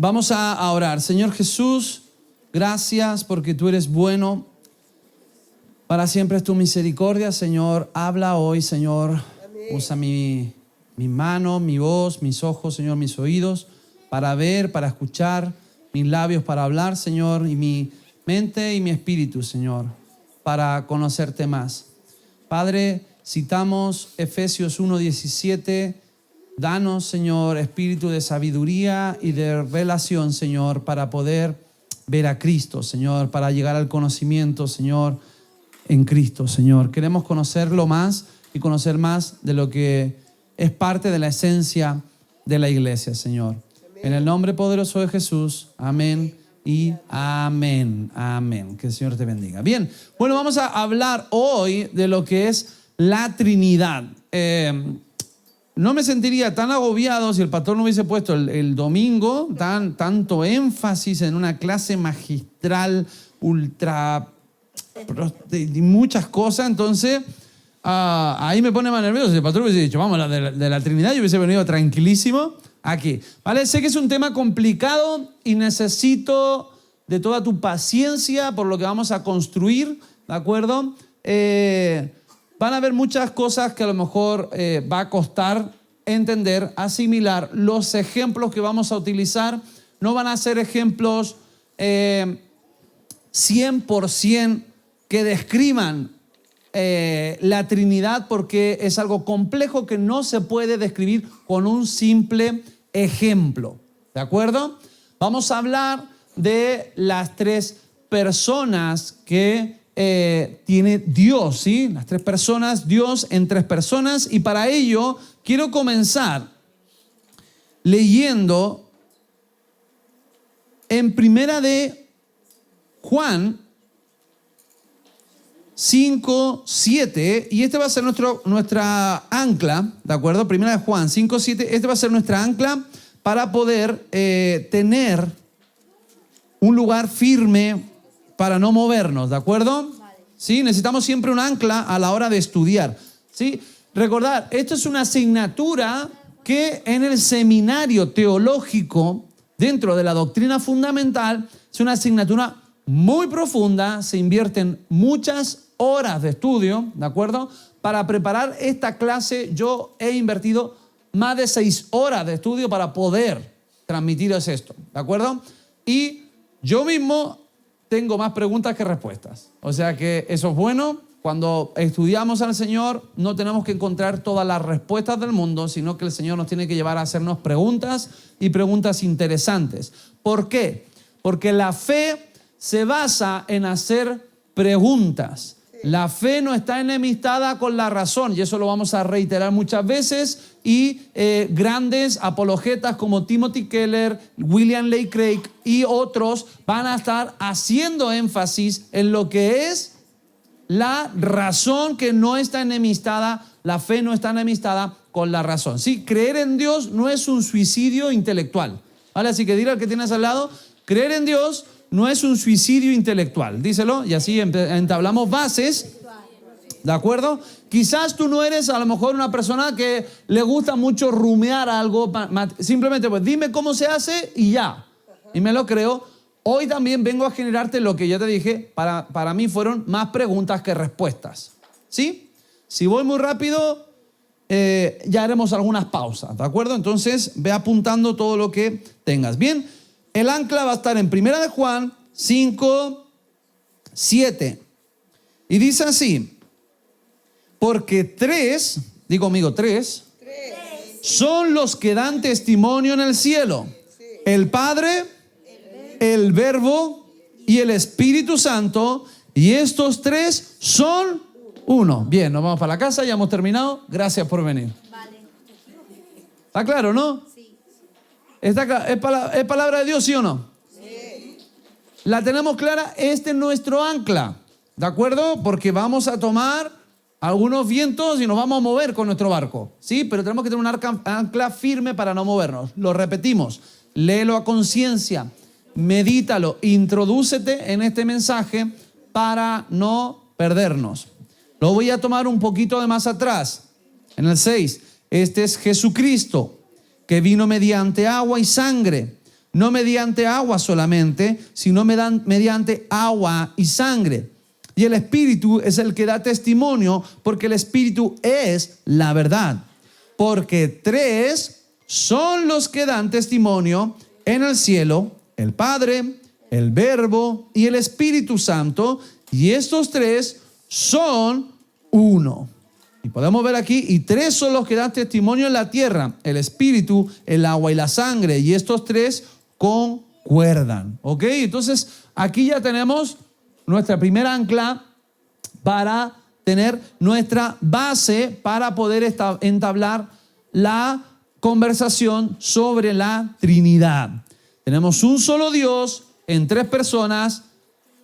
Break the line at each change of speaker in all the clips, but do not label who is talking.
Vamos a orar. Señor Jesús, gracias porque tú eres bueno. Para siempre es tu misericordia, Señor. Habla hoy, Señor. Amén. Usa mi mano, mi voz, mis ojos, Señor, mis oídos, para ver, para escuchar, mis labios para hablar, Señor, y mi mente y mi espíritu, Señor, para conocerte más. Padre, citamos Efesios 1:17. Danos, Señor, espíritu de sabiduría y de revelación, Señor, para poder ver a Cristo, Señor, para llegar al conocimiento, Señor, en Cristo, Señor. Queremos conocerlo más y conocer más de lo que es parte de la esencia de la iglesia, Señor. Amén. En el nombre poderoso de Jesús, amén y amén. Amén. Que el Señor te bendiga. Bien, bueno, vamos a hablar hoy de lo que es la Trinidad. No me sentiría tan agobiado si el pastor no hubiese puesto el domingo tanto énfasis en una clase magistral, ultra, de muchas cosas. Entonces, ahí me pone más nervioso. Si el pastor hubiese dicho, vamos a hablar de la Trinidad, yo hubiese venido tranquilísimo aquí. ¿Vale? Sé que es un tema complicado y necesito de toda tu paciencia por lo que vamos a construir, ¿de acuerdo? Van a haber muchas cosas que a lo mejor va a costar entender, asimilar. Los ejemplos que vamos a utilizar no van a ser ejemplos 100% que describan la Trinidad, porque es algo complejo que no se puede describir con un simple ejemplo. ¿De acuerdo? Vamos a hablar de las tres personas que tiene Dios, ¿sí? Las tres personas, Dios en tres personas. Y para ello quiero comenzar leyendo en Primera de Juan 5:7, y este va a ser nuestra ancla, ¿de acuerdo? Primera de Juan 5:7, este va a ser nuestra ancla para poder tener un lugar firme para no movernos, ¿de acuerdo? Vale. Sí, necesitamos siempre un ancla a la hora de estudiar, ¿sí? Recordad, esto es una asignatura que en el seminario teológico, dentro de la doctrina fundamental, es una asignatura muy profunda, se invierten muchas horas de estudio, ¿de acuerdo? Para preparar esta clase yo he invertido más de 6 horas de estudio para poder transmitiros esto, ¿de acuerdo? Y yo mismo tengo más preguntas que respuestas. O sea que eso es bueno. Cuando estudiamos al Señor, no tenemos que encontrar todas las respuestas del mundo, sino que el Señor nos tiene que llevar a hacernos preguntas y preguntas interesantes. ¿Por qué? Porque la fe se basa en hacer preguntas. La fe no está enemistada con la razón, y eso lo vamos a reiterar muchas veces, y grandes apologetas como Timothy Keller, William Lane Craig y otros van a estar haciendo énfasis en lo que es la razón, que no está enemistada, la fe no está enemistada con la razón. Sí, creer en Dios no es un suicidio intelectual, ¿vale? Así que dile al que tienes al lado, creer en Dios no es un suicidio intelectual, díselo, y así entablamos bases, ¿de acuerdo? Quizás tú no eres a lo mejor una persona que le gusta mucho rumiar algo, simplemente pues dime cómo se hace y ya, y me lo creo. Hoy también vengo a generarte lo que yo te dije, para mí fueron más preguntas que respuestas, ¿sí? Si voy muy rápido, ya haremos algunas pausas, ¿de acuerdo? Entonces ve apuntando todo lo que tengas. Bien, el ancla va a estar en Primera de Juan 5:7. Y dice así: porque tres, digo conmigo, tres, son los que dan testimonio en el cielo. El Padre, el Verbo y el Espíritu Santo, y estos tres son uno. Bien, nos vamos para la casa, ya hemos terminado. Gracias por venir. Vale. ¿Está claro, no? Sí. ¿Es palabra de Dios, sí o no? Sí. ¿La tenemos clara? Este es nuestro ancla, ¿de acuerdo? Porque vamos a tomar algunos vientos y nos vamos a mover con nuestro barco, ¿sí? Pero tenemos que tener un ancla firme para no movernos. Lo repetimos, léelo a conciencia, medítalo, introdúcete en este mensaje para no perdernos. Lo voy a tomar un poquito de más atrás, en el 6. Este es Jesucristo, que vino mediante agua y sangre, no mediante agua solamente, sino mediante agua y sangre. Y el Espíritu es el que da testimonio, porque el Espíritu es la verdad. Porque 3 son los que dan testimonio en el cielo: el Padre, el Verbo y el Espíritu Santo. Y estos 3 son uno. Y podemos ver aquí, y 3 son los que dan testimonio en la tierra: el Espíritu, el agua y la sangre. Y estos 3 concuerdan. ¿Ok? Entonces, aquí ya tenemos nuestra primera ancla para tener nuestra base para poder entablar la conversación sobre la Trinidad. Tenemos un solo Dios en 3 personas: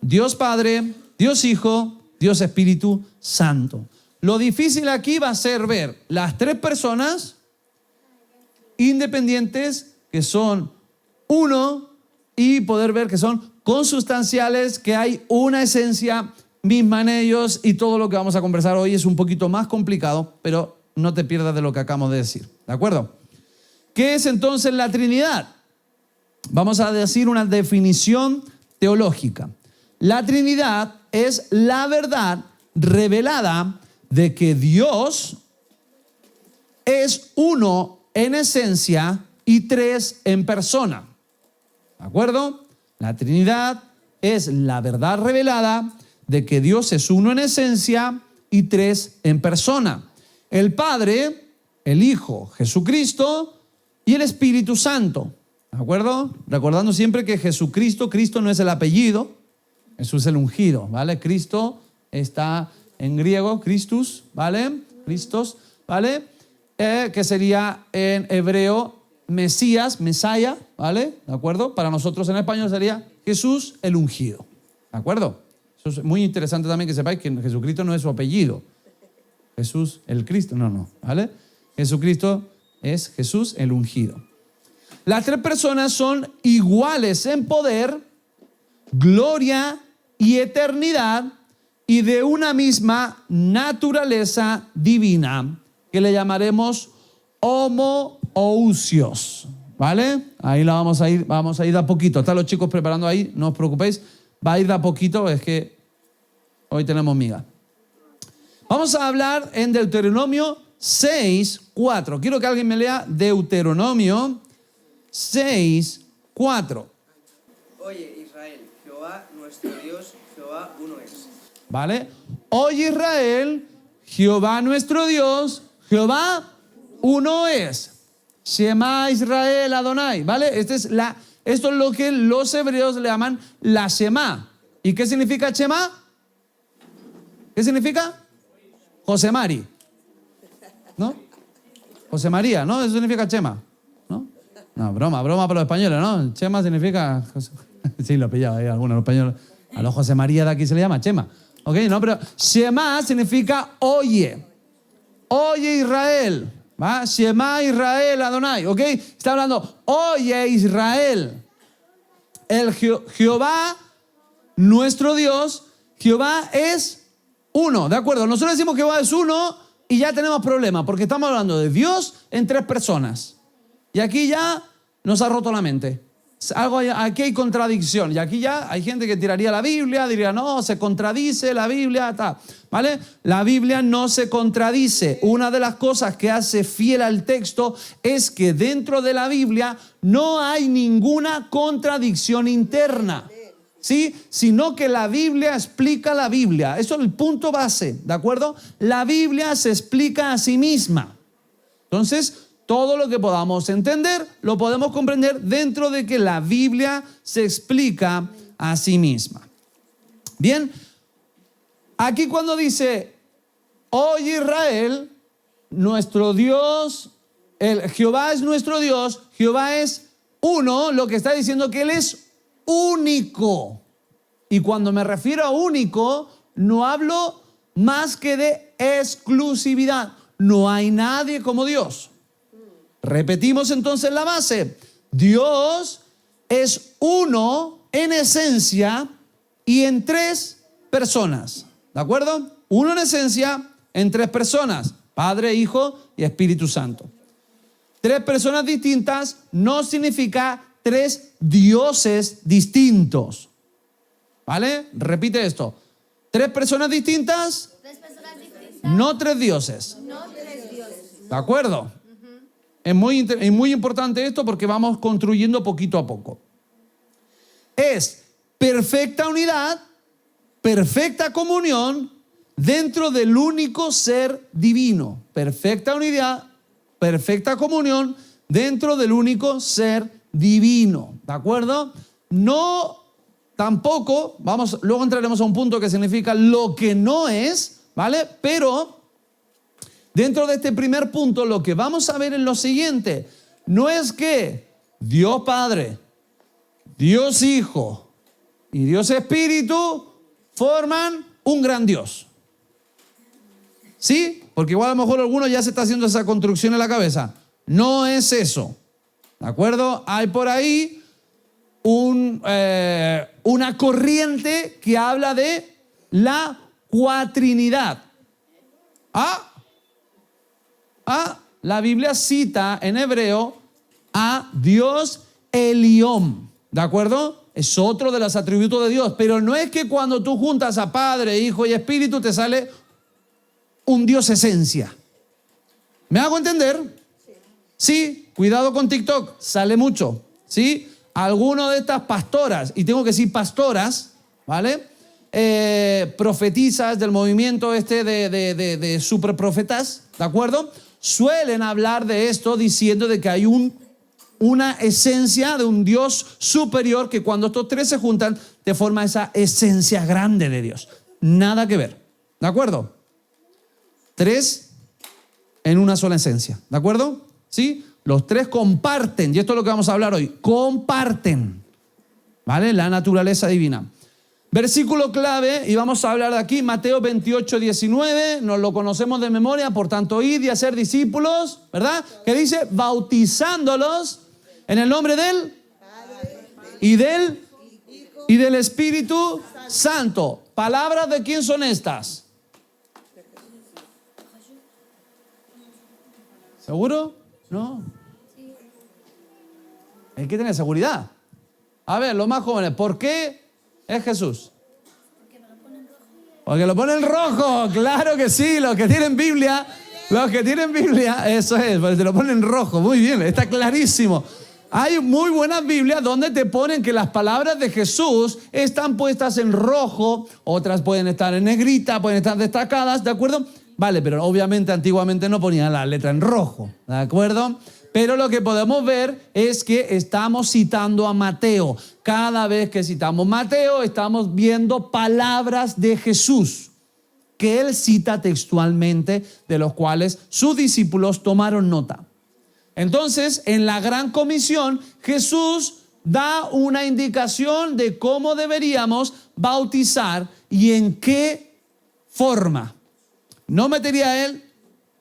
Dios Padre, Dios Hijo, Dios Espíritu Santo. Lo difícil aquí va a ser ver las 3 personas independientes que son uno y poder ver que son consustanciales, que hay una esencia misma en ellos, y todo lo que vamos a conversar hoy es un poquito más complicado, pero no te pierdas de lo que acabamos de decir. ¿De acuerdo? ¿Qué es entonces la Trinidad? Vamos a decir una definición teológica. La Trinidad es la verdad revelada de que Dios es uno en esencia y 3 en persona. ¿De acuerdo? La Trinidad es la verdad revelada de que Dios es uno en esencia y 3 en persona. El Padre, el Hijo, Jesucristo y el Espíritu Santo. ¿De acuerdo? Recordando siempre que Jesucristo, Cristo no es el apellido, Jesús es el ungido, ¿vale? Cristo está en griego, Christus, ¿vale? Christos, ¿vale? Que sería en hebreo Mesías, Mesaya, ¿vale? ¿De acuerdo? Para nosotros en español sería Jesús el ungido. ¿De acuerdo? Eso es muy interesante también que sepáis que Jesucristo no es su apellido. Jesús el Cristo, no, ¿vale? Jesucristo es Jesús el ungido. Las 3 personas son iguales en poder, gloria y eternidad, y de una misma naturaleza divina, que le llamaremos homoousios, ¿vale? Ahí la vamos a ir de a poquito. Están los chicos preparando ahí, no os preocupéis, va a ir de a poquito, es que hoy tenemos miga. Vamos a hablar en Deuteronomio 6:4. Quiero que alguien me lea Deuteronomio 6:4.
Oye, Israel, Jehová nuestro Dios, Jehová uno es.
¿Vale? Oye, Israel, Jehová nuestro Dios, Jehová uno es. Shema Israel Adonai, ¿vale? Esto es lo que los hebreos le llaman la Shema. ¿Y qué significa Shema? ¿Qué significa? José Mari, ¿no? José María, ¿no? Eso significa Shema, ¿no? No, broma para los españoles, ¿no? Shema significa... Sí, lo pillaba ahí algunos españoles. A los José María de aquí se le llama Shema. ¿Ok? No, pero Shema significa oye. Oye, Israel. ¿Va? Shema Israel Adonai. ¿Ok? Está hablando, oye, Israel. El Jehová, nuestro Dios, Jehová es uno. ¿De acuerdo? Nosotros decimos que Jehová es uno y ya tenemos problemas, porque estamos hablando de Dios en 3 personas. Y aquí ya nos ha roto la mente. Aquí hay contradicción, y aquí ya hay gente que tiraría la Biblia, diría no, se contradice la Biblia, tal, ¿vale? La Biblia no se contradice. Una de las cosas que hace fiel al texto es que dentro de la Biblia no hay ninguna contradicción interna, ¿sí? Sino que la Biblia explica la Biblia. Eso es el punto base, ¿de acuerdo? La Biblia se explica a sí misma. Entonces, todo lo que podamos entender, lo podemos comprender dentro de que la Biblia se explica a sí misma. Bien, aquí cuando dice, oye Israel, nuestro Dios, Jehová es nuestro Dios, Jehová es uno, lo que está diciendo que Él es único. Y cuando me refiero a único, no hablo más que de exclusividad. No hay nadie como Dios. Repetimos entonces la base. Dios es uno en esencia y en 3 personas. ¿De acuerdo? Uno en esencia en 3 personas. Padre, Hijo y Espíritu Santo. 3 personas distintas no significa tres dioses distintos. ¿Vale? Repite esto. ¿Tres personas distintas?
Tres personas distintas.
No tres dioses.
No tres dioses.
¿De acuerdo? Es muy importante esto porque vamos construyendo poquito a poco. Es perfecta unidad, perfecta comunión dentro del único ser divino. Perfecta unidad, perfecta comunión dentro del único ser divino. ¿De acuerdo? No, tampoco, luego entraremos a un punto que significa lo que no es, ¿vale? Pero dentro de este primer punto, lo que vamos a ver es lo siguiente. No es que Dios Padre, Dios Hijo y Dios Espíritu forman un gran Dios. ¿Sí? Porque igual a lo mejor alguno ya se está haciendo esa construcción en la cabeza. No es eso. ¿De acuerdo? Hay por ahí una corriente que habla de la cuatrinidad. La Biblia cita en hebreo a Dios Elión, ¿de acuerdo? Es otro de los atributos de Dios, pero no es que cuando tú juntas a Padre, Hijo y Espíritu te sale un Dios esencia. ¿Me hago entender? Sí, cuidado con TikTok, sale mucho, ¿sí? Alguno de estas pastoras, y tengo que decir pastoras, ¿vale? Profetizas del movimiento de superprofetas, ¿de acuerdo? Suelen hablar de esto diciendo de que hay una esencia de un Dios superior que cuando estos tres se juntan te forma esa esencia grande de Dios. Nada que ver, ¿de acuerdo? Tres en una sola esencia, ¿de acuerdo? ¿Sí? Los tres comparten, y esto es lo que vamos a hablar hoy, comparten, ¿vale? La naturaleza divina. Versículo clave, y vamos a hablar de aquí, Mateo 28, 19, nos lo conocemos de memoria, por tanto, id y hacer discípulos, ¿verdad? Que dice, bautizándolos en el nombre del y del Espíritu Santo. ¿Palabras de quién son estas? ¿Seguro? No. Hay que tener seguridad. A ver, los más jóvenes, ¿por qué es Jesús? Porque lo ponen rojo, claro que sí, los que tienen Biblia, eso es, porque te lo ponen rojo, muy bien, está clarísimo. Hay muy buenas Biblias donde te ponen que las palabras de Jesús están puestas en rojo, otras pueden estar en negrita, pueden estar destacadas, ¿de acuerdo? Vale, pero obviamente antiguamente no ponían la letra en rojo, ¿de acuerdo? Pero lo que podemos ver es que estamos citando a Mateo. Cada vez que citamos Mateo, estamos viendo palabras de Jesús que él cita textualmente, de los cuales sus discípulos tomaron nota. Entonces, en la Gran Comisión, Jesús da una indicación de cómo deberíamos bautizar y en qué forma. No metería él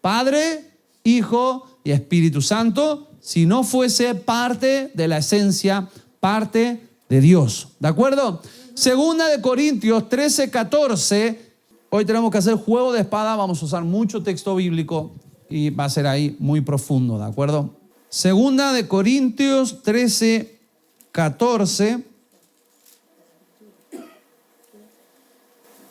Padre, Hijo y Espíritu Santo si no fuese parte de la esencia, parte de Dios. ¿De acuerdo? Segunda de Corintios 13, 14. Hoy tenemos que hacer juego de espada. Vamos a usar mucho texto bíblico y va a ser ahí muy profundo. ¿De acuerdo? Segunda de Corintios 13, 14.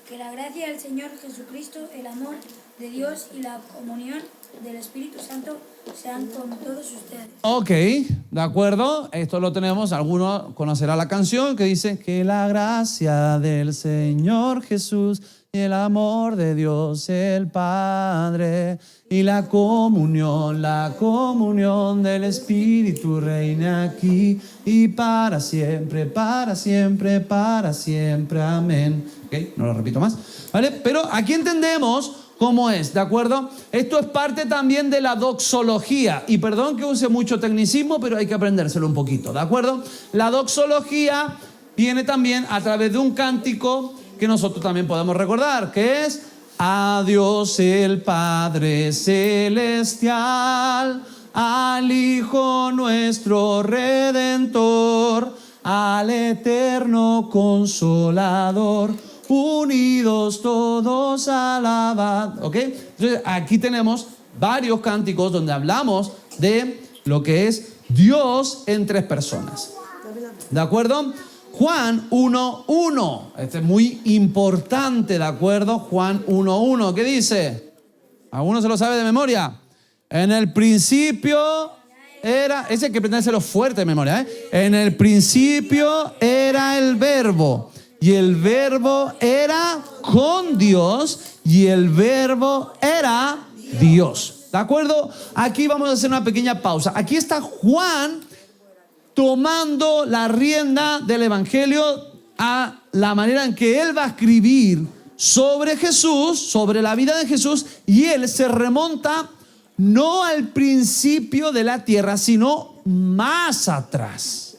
Que la gracia del Señor Jesucristo, el amor de Dios y la comunión del Espíritu Santo sean con todos ustedes.
Ok, de acuerdo. Esto lo tenemos. Alguno conocerá la canción que dice que la gracia del Señor Jesús y el amor de Dios el Padre y la comunión del Espíritu reina aquí y para siempre, para siempre, para siempre. Amén. Ok, no lo repito más. ¿Vale? Pero aquí entendemos cómo es, ¿de acuerdo? Esto es parte también de la doxología. Y perdón que use mucho tecnicismo, pero hay que aprendérselo un poquito, ¿de acuerdo? La doxología viene también a través de un cántico que nosotros también podemos recordar, que es a Dios el Padre Celestial, al Hijo nuestro Redentor, al Eterno Consolador, unidos todos alabad. ¿Ok? Entonces aquí tenemos varios cánticos donde hablamos de lo que es Dios en tres personas. ¿De acuerdo? Juan 1:1. Este es muy importante, ¿de acuerdo? Juan 1:1. ¿Qué dice? ¿Alguno se lo sabe de memoria? En el principio era... Ese hay que aprendérselo fuerte de memoria, ¿eh? En el principio era el Verbo. Y el Verbo era con Dios. Y el Verbo era Dios. ¿De acuerdo? Aquí vamos a hacer una pequeña pausa. Aquí está Juan tomando la rienda del Evangelio a la manera en que él va a escribir sobre Jesús, sobre la vida de Jesús, y él se remonta no al principio de la tierra, sino más atrás.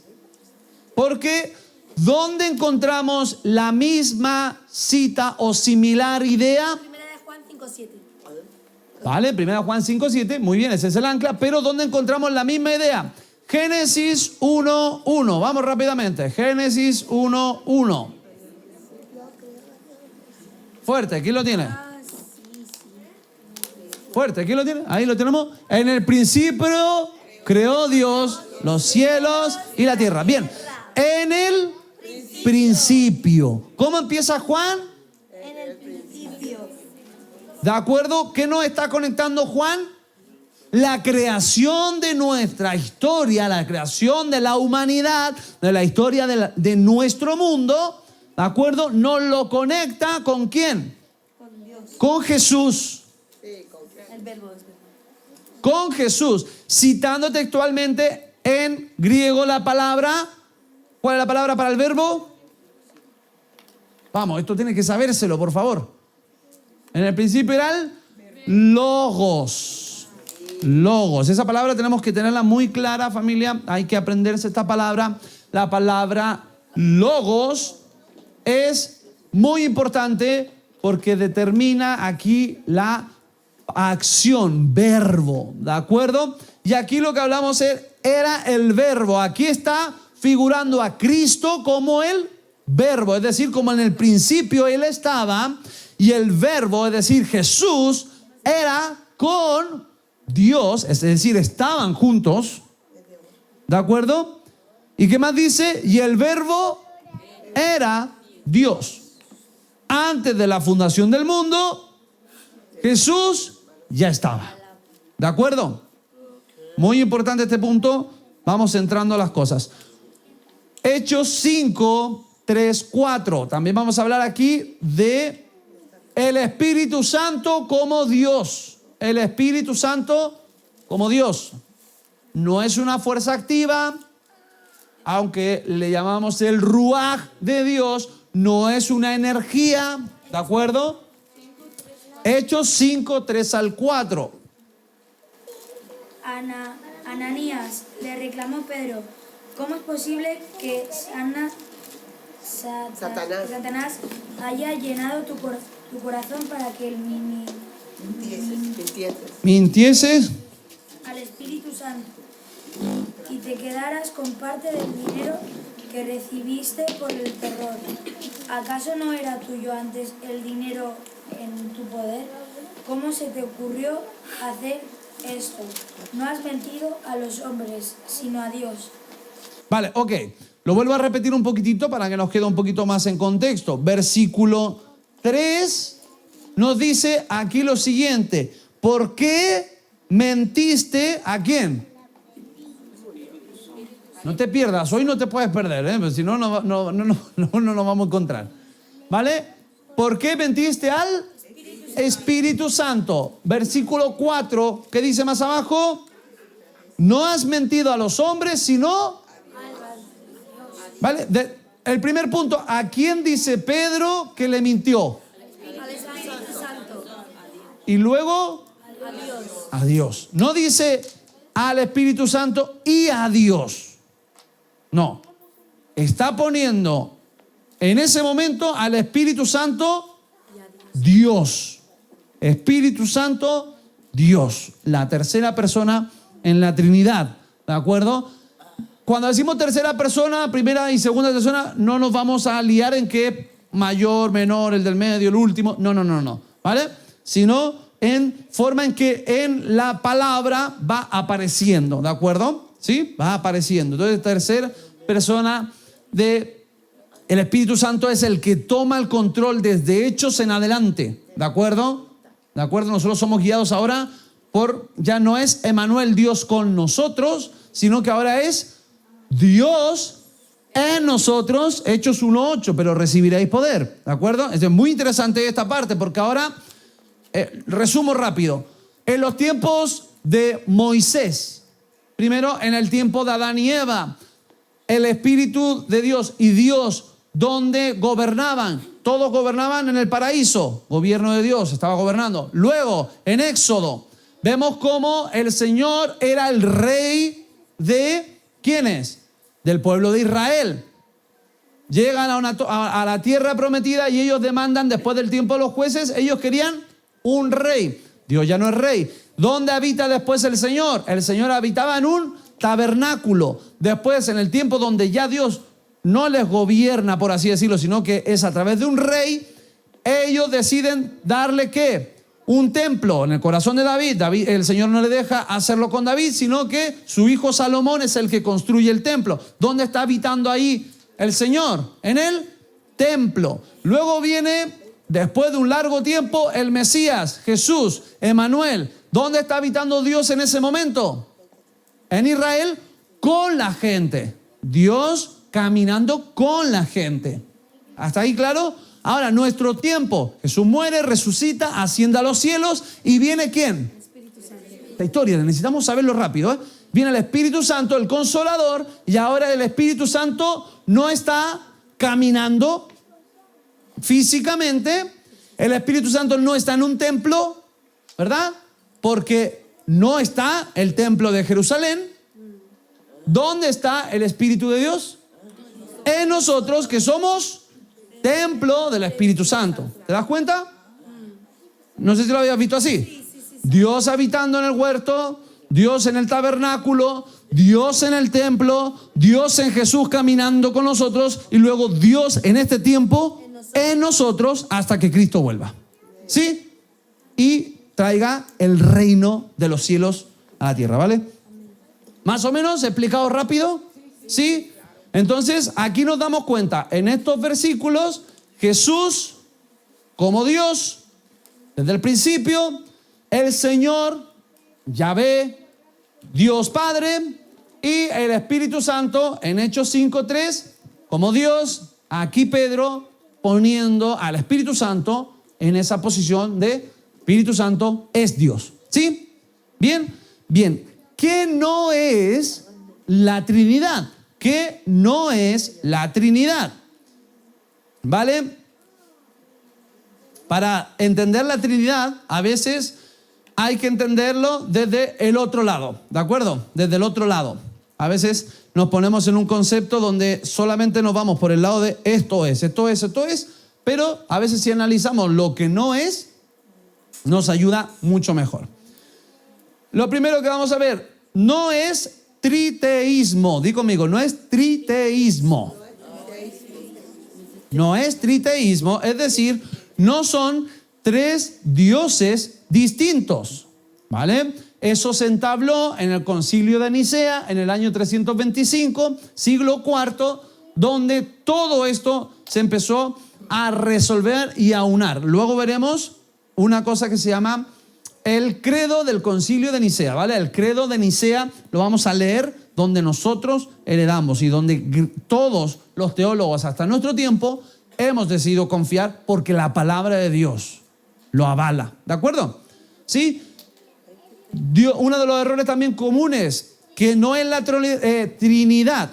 Porque ¿dónde encontramos la misma cita o similar idea?
Primera de Juan 5:7.
Vale, primera Juan 5:7, muy bien, ese es el ancla, pero ¿dónde encontramos la misma idea? Génesis 1:1, vamos rápidamente, Génesis 1:1. Fuerte, ¿quién lo tiene? Fuerte, ¿quién lo tiene? Ahí lo tenemos. En el principio creó Dios los cielos y la tierra. Bien, en el principio. ¿Cómo empieza Juan?
En el principio.
¿De acuerdo? ¿Qué nos está conectando Juan? La creación de nuestra historia, la creación de la humanidad, de la historia de nuestro mundo, ¿de acuerdo? Nos lo conecta ¿con quién?
Con Dios.
Con Jesús.
El verbo es verdad.
Con Jesús. Citando textualmente en griego la palabra. ¿Cuál es la palabra para el verbo? Vamos, esto tiene que sabérselo, por favor. En el principio era el logos. Logos. Esa palabra tenemos que tenerla muy clara, familia. Hay que aprenderse esta palabra. La palabra logos es muy importante porque determina aquí la acción, verbo, ¿de acuerdo? Y aquí lo que hablamos era el verbo. Aquí está figurando a Cristo como el verbo, es decir, como en el principio Él estaba, y el verbo, es decir, Jesús, era con Dios, es decir, estaban juntos, ¿de acuerdo? ¿Y qué más dice? Y el verbo era Dios. Antes de la fundación del mundo, Jesús ya estaba. ¿De acuerdo? Muy importante este punto. Vamos entrando a las cosas. Hechos 5, 3, 4. También vamos a hablar aquí de el Espíritu Santo como Dios. El Espíritu Santo como Dios. No es una fuerza activa, aunque le llamamos el ruaj de Dios, no es una energía, ¿de acuerdo? Hechos 5, 3 al 4.
Ananías le reclamó Pedro: ¿cómo es posible que Satanás haya llenado tu corazón para que
mintieses
al Espíritu Santo y te quedaras con parte del dinero que recibiste por el terror? ¿Acaso no era tuyo antes el dinero en tu poder? ¿Cómo se te ocurrió hacer esto? No has mentido a los hombres, sino a Dios.
Vale, ok. Lo vuelvo a repetir un poquitito para que nos quede un poquito más en contexto. Versículo 3 nos dice aquí lo siguiente. ¿Por qué mentiste a quién? No te pierdas, hoy no te puedes perder, ¿eh? Si no, no nos vamos a encontrar. ¿Vale? ¿Por qué mentiste al Espíritu Santo? Versículo 4, ¿qué dice más abajo? No has mentido a los hombres, sino... ¿Vale? El primer punto, ¿a quién dice Pedro que le mintió?
Al Espíritu Santo.
Y luego...
A Dios.
A Dios. No dice al Espíritu Santo y a Dios. No. Está poniendo en ese momento al Espíritu Santo Dios. Espíritu Santo, Dios. La tercera persona en la Trinidad. ¿De acuerdo? Cuando decimos tercera persona, primera y segunda persona, no nos vamos a liar en qué mayor, menor, el del medio, el último. No. ¿Vale? Sino en forma en que en la palabra va apareciendo. ¿De acuerdo? ¿Sí? Va apareciendo. Entonces, tercera persona de el Espíritu Santo es el que toma el control desde Hechos en adelante. ¿De acuerdo? ¿De acuerdo? Nosotros somos guiados ahora por, ya no es Emmanuel, Dios con nosotros, sino que ahora es Dios en nosotros, Hechos 1:8, pero recibiréis poder. ¿De acuerdo? Es muy interesante esta parte porque ahora, resumo rápido, en los tiempos de Moisés, primero en el tiempo de Adán y Eva, el Espíritu de Dios y Dios, donde gobernaban, todos gobernaban en el paraíso, gobierno de Dios estaba gobernando. Luego, en Éxodo, vemos cómo el Señor era el rey de, ¿quiénes? Del pueblo de Israel. Llegan a la tierra prometida y ellos demandan, después del tiempo de los jueces, ellos querían un rey. Dios ya no es rey. ¿Dónde habita después el Señor? El Señor habitaba en un tabernáculo. Después, en el tiempo donde ya Dios no les gobierna, por así decirlo, sino que es a través de un rey, ellos deciden darle ¿qué? Un templo en el corazón de David. El Señor no le deja hacerlo con David, sino que su hijo Salomón es el que construye el templo. ¿Dónde está habitando ahí el Señor? En el templo. Luego viene, después de un largo tiempo, el Mesías, Jesús, Emmanuel. ¿Dónde está habitando Dios en ese momento? En Israel, con la gente. Dios caminando con la gente. ¿Hasta ahí claro? Ahora, nuestro tiempo. Jesús muere, resucita, asciende a los cielos y viene ¿quién? La historia, necesitamos saberlo rápido, ¿eh? Viene el Espíritu Santo, el Consolador, y ahora el Espíritu Santo no está caminando físicamente. El Espíritu Santo no está en un templo, ¿verdad? Porque no está el templo de Jerusalén. ¿Dónde está el Espíritu de Dios? En nosotros, que somos templo del Espíritu Santo. ¿Te das cuenta? No sé si lo habías visto así. Dios habitando en el huerto, Dios en el tabernáculo, Dios en el templo, Dios en Jesús caminando con nosotros y luego Dios en este tiempo en nosotros hasta que Cristo vuelva. ¿Sí? Y traiga el reino de los cielos a la tierra, ¿vale? ¿Más o menos explicado rápido? ¿Sí? Entonces, aquí nos damos cuenta, en estos versículos, Jesús, como Dios, desde el principio, el Señor, Yahvé, Dios Padre, y el Espíritu Santo, en Hechos 5:3, como Dios, aquí Pedro, poniendo al Espíritu Santo en esa posición de Espíritu Santo es Dios. ¿Sí? Bien, bien. ¿Qué no es la Trinidad? ¿Qué no es la Trinidad? ¿Vale? Para entender la Trinidad, a veces hay que entenderlo desde el otro lado, ¿de acuerdo? Desde el otro lado. A veces nos ponemos en un concepto donde solamente nos vamos por el lado de esto es, pero a veces si analizamos lo que no es, nos ayuda mucho mejor. Lo primero que vamos a ver, no es triteísmo. Di conmigo, no es triteísmo. No es triteísmo, es decir, no son tres dioses distintos, ¿vale? Eso se entabló en el Concilio de Nicea en el año 325, siglo IV, donde todo esto se empezó a resolver y a aunar. Luego veremos una cosa que se llama el credo del Concilio de Nicea, ¿vale? El credo de Nicea lo vamos a leer donde nosotros heredamos y donde todos los teólogos hasta nuestro tiempo hemos decidido confiar porque la palabra de Dios lo avala, ¿de acuerdo? ¿Sí? Uno de los errores también comunes que no es la Trinidad,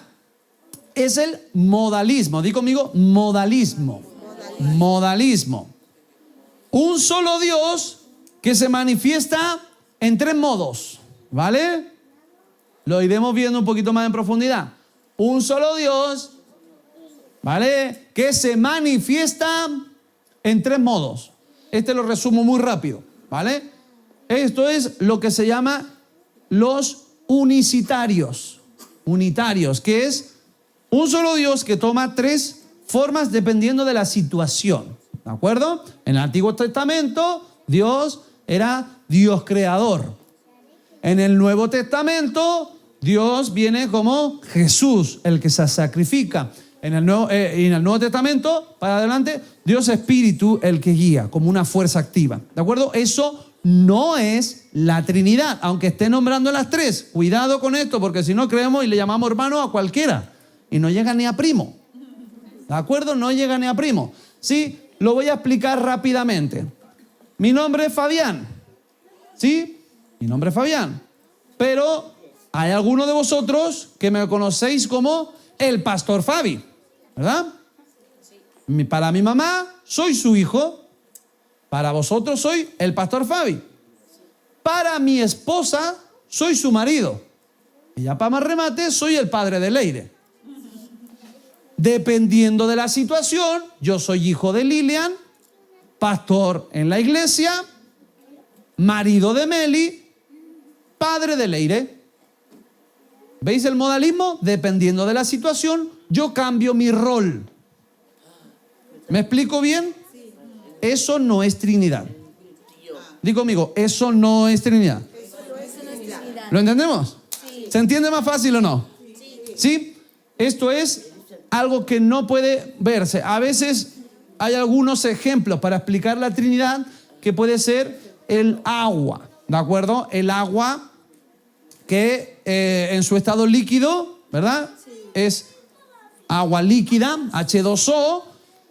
es el modalismo. Di conmigo, modalismo. Modalismo. Un solo Dios que se manifiesta en tres modos, ¿vale? Lo iremos viendo un poquito más en profundidad. Un solo Dios, ¿vale? Que se manifiesta en tres modos. Este lo resumo muy rápido, ¿vale? Esto es lo que se llama los unicitarios. Unitarios, que es un solo Dios que toma tres formas dependiendo de la situación, ¿de acuerdo? En el Antiguo Testamento, Dios era Dios creador. En el Nuevo Testamento, Dios viene como Jesús, el que se sacrifica. En el Nuevo Testamento, para adelante, Dios Espíritu, el que guía, como una fuerza activa. ¿De acuerdo? Eso no es la Trinidad, aunque esté nombrando las tres. Cuidado con esto, porque si no creemos y le llamamos hermano a cualquiera. Y no llega ni a primo. ¿De acuerdo? No llega ni a primo. Sí, lo voy a explicar rápidamente. Mi nombre es Fabián. ¿Sí? Mi nombre es Fabián. Pero hay algunos de vosotros que me conocéis como el pastor Fabi, ¿verdad? Para mi mamá soy su hijo. Para vosotros soy el pastor Fabi. Para mi esposa soy su marido. Y ya para más remate soy el padre de Leire. Dependiendo de la situación, yo soy hijo de Lilian, pastor en la iglesia, marido de Meli, padre de Leire. ¿Veis el modalismo? Dependiendo de la situación, yo cambio mi rol. ¿Me explico bien? Eso no es Trinidad. Di conmigo, eso no es Trinidad. ¿Lo entendemos? ¿Se entiende más fácil o no? ¿Sí? Esto es algo que no puede verse. A veces hay algunos ejemplos para explicar la Trinidad, que puede ser el agua, ¿de acuerdo? El agua que en su estado líquido, ¿verdad? Es agua líquida, H2O.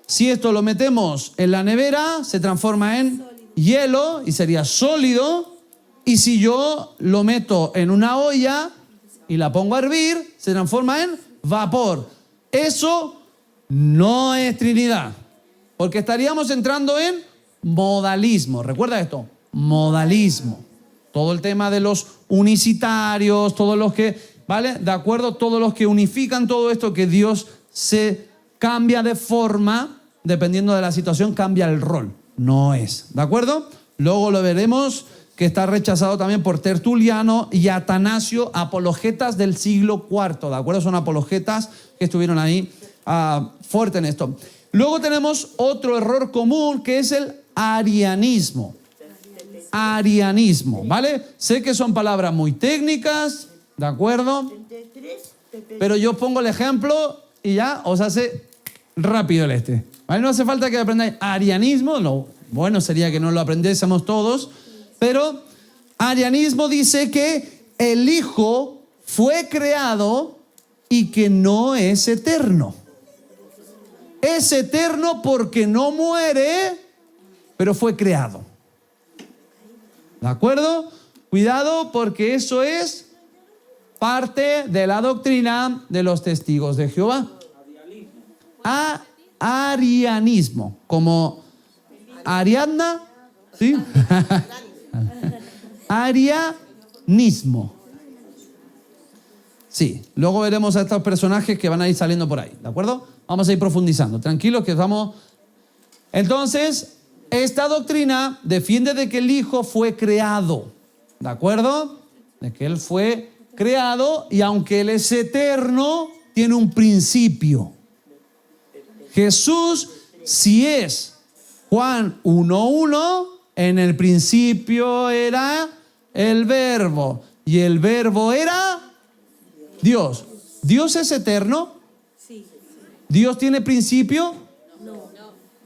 Si esto lo metemos en la nevera, se transforma en hielo y sería sólido. Y si yo lo meto en una olla y la pongo a hervir, se transforma en vapor. Eso no es Trinidad, porque estaríamos entrando en modalismo. ¿Recuerda esto? Modalismo. Todo el tema de los unicitarios, todos los que, ¿vale? De acuerdo, todos los que unifican todo esto, que Dios se cambia de forma, dependiendo de la situación, cambia el rol. No es, ¿de acuerdo? Luego lo veremos, que está rechazado también por Tertuliano y Atanasio, apologetas del siglo IV, ¿de acuerdo? Son apologetas que estuvieron ahí fuerte en esto. Luego tenemos otro error común, que es el arianismo. Arianismo, ¿vale? Sé que son palabras muy técnicas, ¿de acuerdo? Pero yo pongo el ejemplo y ya os hace rápido el este. ¿Vale? No hace falta que aprendáis arianismo, lo bueno sería que no lo aprendiésemos todos, pero arianismo dice que el Hijo fue creado y que no es eterno. Es eterno porque no muere, pero fue creado. ¿De acuerdo? Cuidado, porque eso es parte de la doctrina de los testigos de Jehová. Arianismo, como Ariadna, ¿sí? Arianismo. Sí, luego veremos a estos personajes que van a ir saliendo por ahí, ¿de acuerdo? Vamos a ir profundizando, tranquilos que estamos. Entonces, esta doctrina defiende de que el Hijo fue creado, ¿de acuerdo? De que Él fue creado y aunque Él es eterno, tiene un principio. Jesús, si es Juan 1:1, en el principio era el Verbo y el Verbo era Dios. ¿Dios es eterno?
Sí.
¿Dios tiene principio?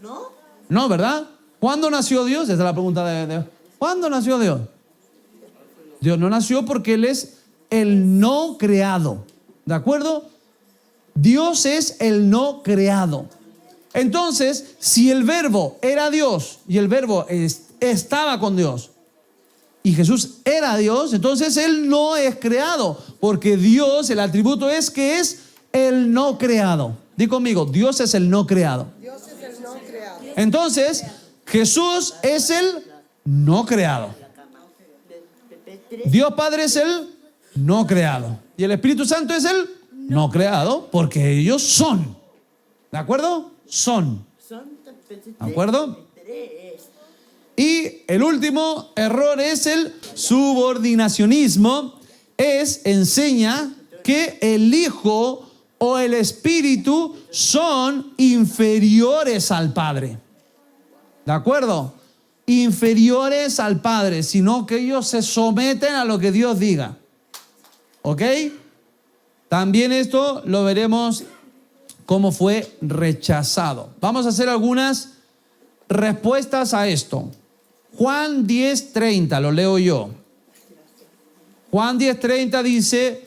¿No?
No, ¿verdad? ¿Cuándo nació Dios? Esa es la pregunta de ¿cuándo nació Dios? Dios no nació porque Él es el no creado. ¿De acuerdo? Dios es el no creado. Entonces, si el Verbo era Dios y el Verbo estaba con Dios y Jesús era Dios, entonces Él no es creado, porque Dios, el atributo es que es el no creado. Di conmigo, Dios es el no creado.
Dios es el no creado.
Entonces, Jesús es el no creado. Dios Padre es el no creado. Y el Espíritu Santo es el no creado, porque ellos son. ¿De acuerdo? Son. ¿De acuerdo? Y el último error es el subordinacionismo. Enseña que el Hijo o el Espíritu son inferiores al Padre. ¿De acuerdo? Inferiores al Padre, sino que ellos se someten a lo que Dios diga. ¿Ok? También esto lo veremos cómo fue rechazado. Vamos a hacer algunas respuestas a esto. Juan 10:30, lo leo yo. Juan 10:30 dice,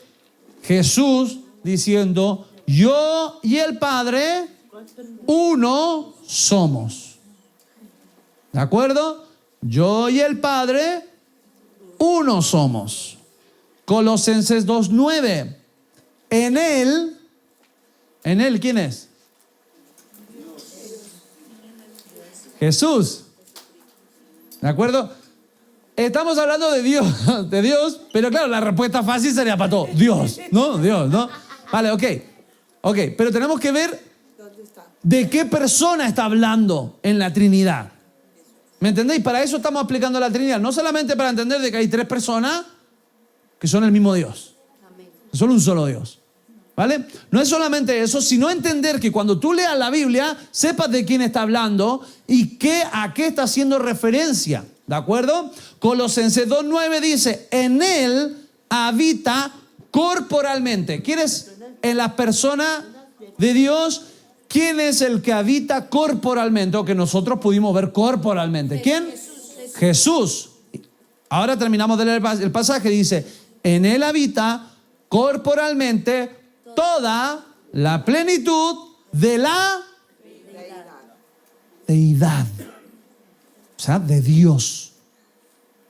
Jesús diciendo, yo y el Padre, uno somos. ¿De acuerdo? Yo y el Padre, uno somos. Colosenses 2:9. En Él, ¿quién es? Jesús. ¿De acuerdo? Estamos hablando de Dios, pero claro, la respuesta fácil sería para todo. Dios, ¿no? Dios, ¿no? Vale, ok, pero tenemos que ver de qué persona está hablando en la Trinidad. ¿Me entendéis? Para eso estamos aplicando la Trinidad, no solamente para entender de que hay tres personas que son el mismo Dios, que son un solo Dios. ¿Vale? No es solamente eso, sino entender que cuando tú leas la Biblia, sepas de quién está hablando y a qué está haciendo referencia. ¿De acuerdo? Colosenses 2:9 dice, en Él habita corporalmente. ¿Quieres en la persona de Dios? ¿Quién es el que habita corporalmente o que nosotros pudimos ver corporalmente? ¿Quién? Jesús. Ahora terminamos de leer el pasaje. Dice, en Él habita corporalmente toda la plenitud de la deidad. O sea, de Dios.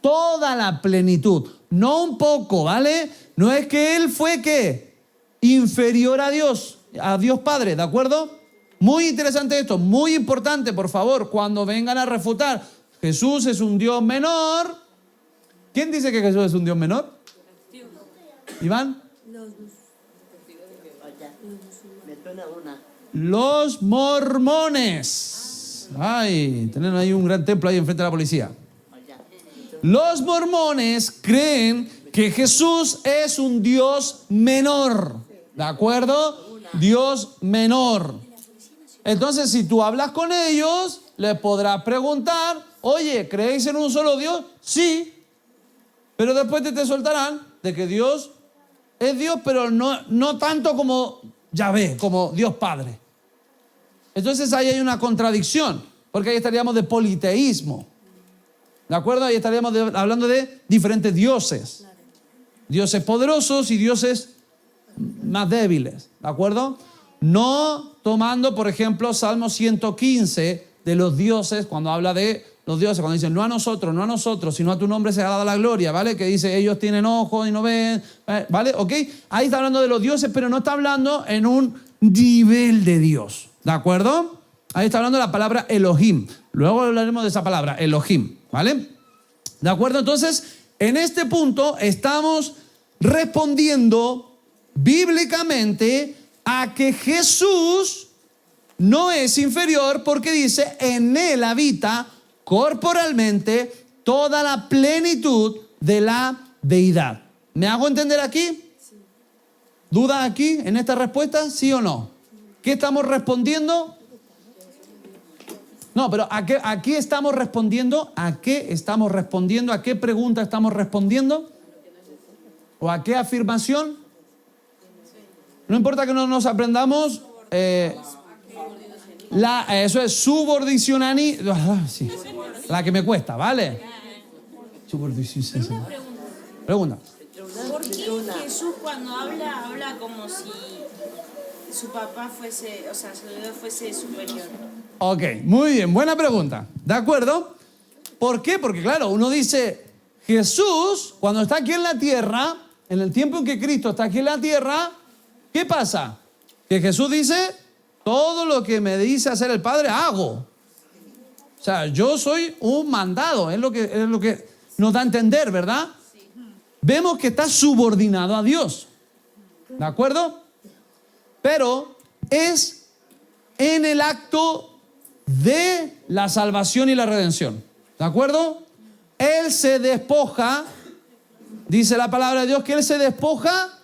Toda la plenitud. No un poco, ¿vale? No es que Él fue, ¿qué? Inferior a Dios Padre, ¿de acuerdo? Muy interesante esto, muy importante, por favor, cuando vengan a refutar, Jesús es un Dios menor. ¿Quién dice que Jesús es un Dios menor? ¿Iván? Los mormones. Ay, tienen ahí un gran templo ahí enfrente de la policía. Los mormones creen que Jesús es un Dios menor. ¿De acuerdo? Dios menor. Entonces, si tú hablas con ellos, les podrás preguntar, oye, ¿creéis en un solo Dios? Sí. Pero después te soltarán de que Dios es Dios, pero no tanto como Yahvé, como Dios Padre. Entonces ahí hay una contradicción, porque ahí estaríamos de politeísmo. ¿De acuerdo? Ahí estaríamos hablando de diferentes dioses. Dioses poderosos y dioses más débiles. ¿De acuerdo? No tomando, por ejemplo, Salmo 115 de los dioses, cuando habla de los dioses, cuando dicen no a nosotros, sino a tu nombre sea dada la gloria, ¿vale? Que dice ellos tienen ojos y no ven, ¿vale? ¿Ok? Ahí está hablando de los dioses, pero no está hablando en un nivel de Dios, ¿de acuerdo? Ahí está hablando de la palabra Elohim. Luego hablaremos de esa palabra, Elohim, ¿vale? ¿De acuerdo? Entonces, en este punto estamos respondiendo bíblicamente a que Jesús no es inferior porque dice, en Él habita corporalmente toda la plenitud de la deidad. ¿Me hago entender aquí? ¿Duda aquí en esta respuesta? ¿Sí o no? ¿Qué estamos respondiendo? No, pero ¿a qué estamos respondiendo? ¿A qué estamos respondiendo? ¿A qué pregunta estamos respondiendo? ¿O a qué afirmación? No importa que no nos aprendamos, eso es subordinacionani, sí, la que me cuesta, ¿vale? Pregunta.
¿Por qué Jesús cuando habla como si su papá fuese, o sea, su Dios fuese superior?
Ok, muy bien, buena pregunta. ¿De acuerdo? ¿Por qué? Porque claro, uno dice, Jesús, cuando está aquí en la tierra, en el tiempo en que Cristo está aquí en la tierra, ¿qué pasa? Que Jesús dice, todo lo que me dice hacer el Padre, hago. O sea, yo soy un mandado, es lo que nos da a entender, ¿verdad? Vemos que está subordinado a Dios. ¿De acuerdo? Pero es en el acto de la salvación y la redención. ¿De acuerdo? Él se despoja, dice la palabra de Dios, que Él se despoja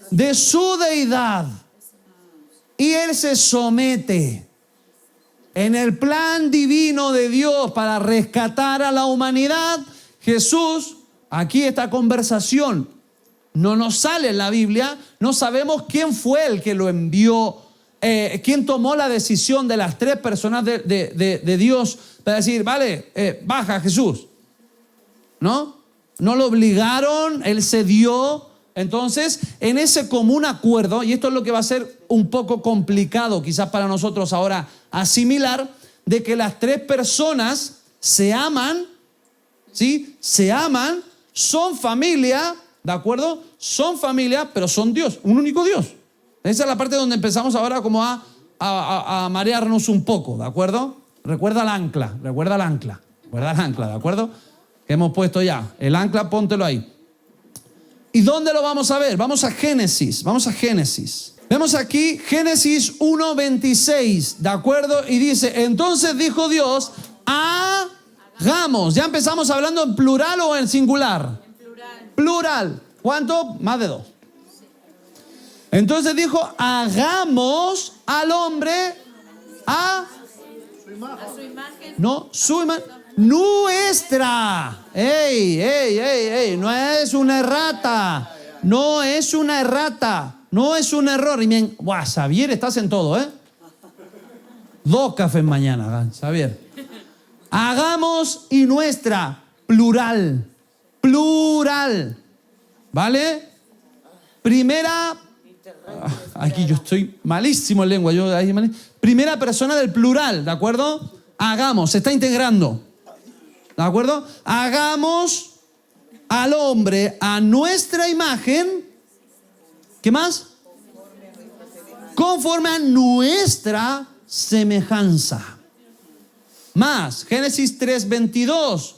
de su deidad. Y Él se somete en el plan divino de Dios para rescatar a la humanidad. Jesús, aquí esta conversación no nos sale en la Biblia, no sabemos quién fue el que lo envió, quién tomó la decisión de las 3 personas de Dios para decir, vale, baja Jesús. ¿No? No lo obligaron, él cedió. Entonces, en ese común acuerdo, y esto es lo que va a ser un poco complicado quizás para nosotros ahora asimilar, de que las 3 personas se aman, ¿sí? Se aman, son familia, ¿de acuerdo? Son familia, pero son Dios, un único Dios. Esa es la parte donde empezamos ahora como a marearnos un poco, ¿de acuerdo? Recuerda el ancla, ¿de acuerdo? Que hemos puesto ya. El ancla, póntelo ahí. ¿Y dónde lo vamos a ver? Vamos a Génesis. Vemos aquí Génesis 1:26, ¿de acuerdo? Y dice, entonces dijo Dios, hagamos. Ya empezamos hablando en plural o en singular. En plural. Plural. ¿Cuánto? Más de 2. Entonces dijo, hagamos al hombre a su imagen. No, su imagen. Nuestra. ¡Ey! No es una errata. No es una errata. No es un error. Y bien, ¡buah, Xavier, estás en todo, 2 cafés mañana, Xavier. Hagamos y nuestra. Plural. ¿Vale? Primera. Aquí yo estoy malísimo en lengua. Primera persona del plural, ¿de acuerdo? Hagamos, se está integrando. ¿De acuerdo? Hagamos al hombre a nuestra imagen. ¿Qué más? Conforme a nuestra semejanza. Más, Génesis 3:22.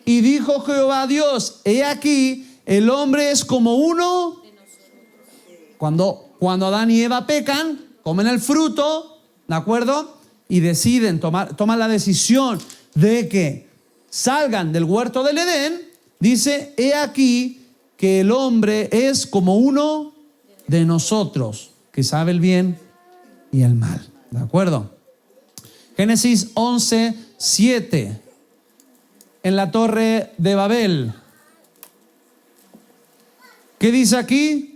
Y dijo Jehová Dios, he aquí, el hombre es como uno. Cuando Adán y Eva pecan, comen el fruto, ¿de acuerdo? Y deciden, toman la decisión de que salgan del huerto del Edén, dice, he aquí que el hombre es como uno de nosotros, que sabe el bien y el mal. ¿De acuerdo? Génesis 11:7. En la torre de Babel. ¿Qué dice aquí?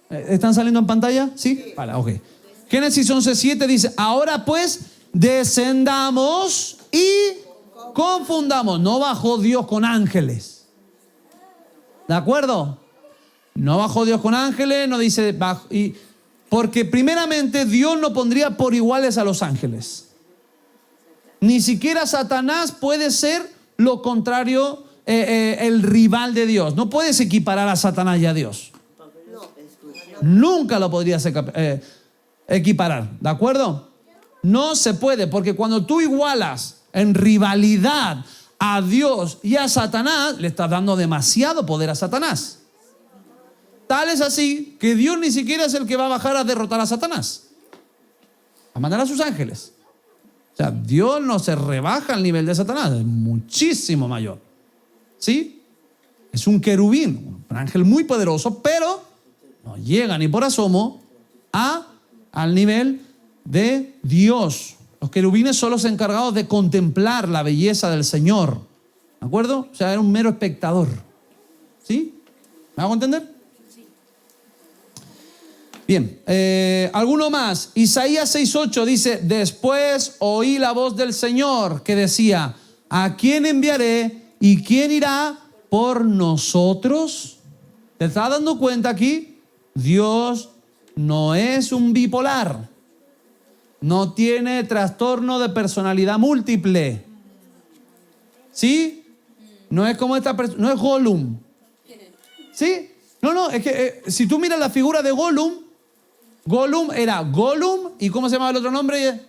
¿Están saliendo en pantalla? ¿Sí? Vale, ok. Génesis 11:7 dice, ahora pues descendamos y confundamos. No bajó Dios con ángeles. ¿De acuerdo? No bajó Dios con ángeles, no dice bajo, porque primeramente Dios no pondría por iguales a los ángeles. Ni siquiera Satanás puede ser lo contrario, el rival de Dios. No puedes equiparar a Satanás y a Dios. Nunca lo podrías equiparar, ¿de acuerdo? No se puede, porque cuando tú igualas en rivalidad a Dios y a Satanás, le estás dando demasiado poder a Satanás. Tal es así que Dios ni siquiera es el que va a bajar a derrotar a Satanás, a mandar a sus ángeles. O sea, Dios no se rebaja al nivel de Satanás, es muchísimo mayor. ¿Sí? Es un querubín, un ángel muy poderoso, pero no llega ni por asomo al nivel de Dios. Los querubines son los encargados de contemplar la belleza del Señor. ¿De acuerdo? O sea, era un mero espectador. ¿Sí? ¿Me hago entender? Sí. Bien. ¿Alguno más? Isaías 6:8 dice, después oí la voz del Señor que decía, ¿a quién enviaré y quién irá por nosotros? ¿Te estás dando cuenta aquí? Dios no es un bipolar. No tiene trastorno de personalidad múltiple. ¿Sí? No es como esta persona, no es Gollum. ¿Sí? No, es que si tú miras la figura de Gollum era Gollum y ¿cómo se llamaba el otro nombre?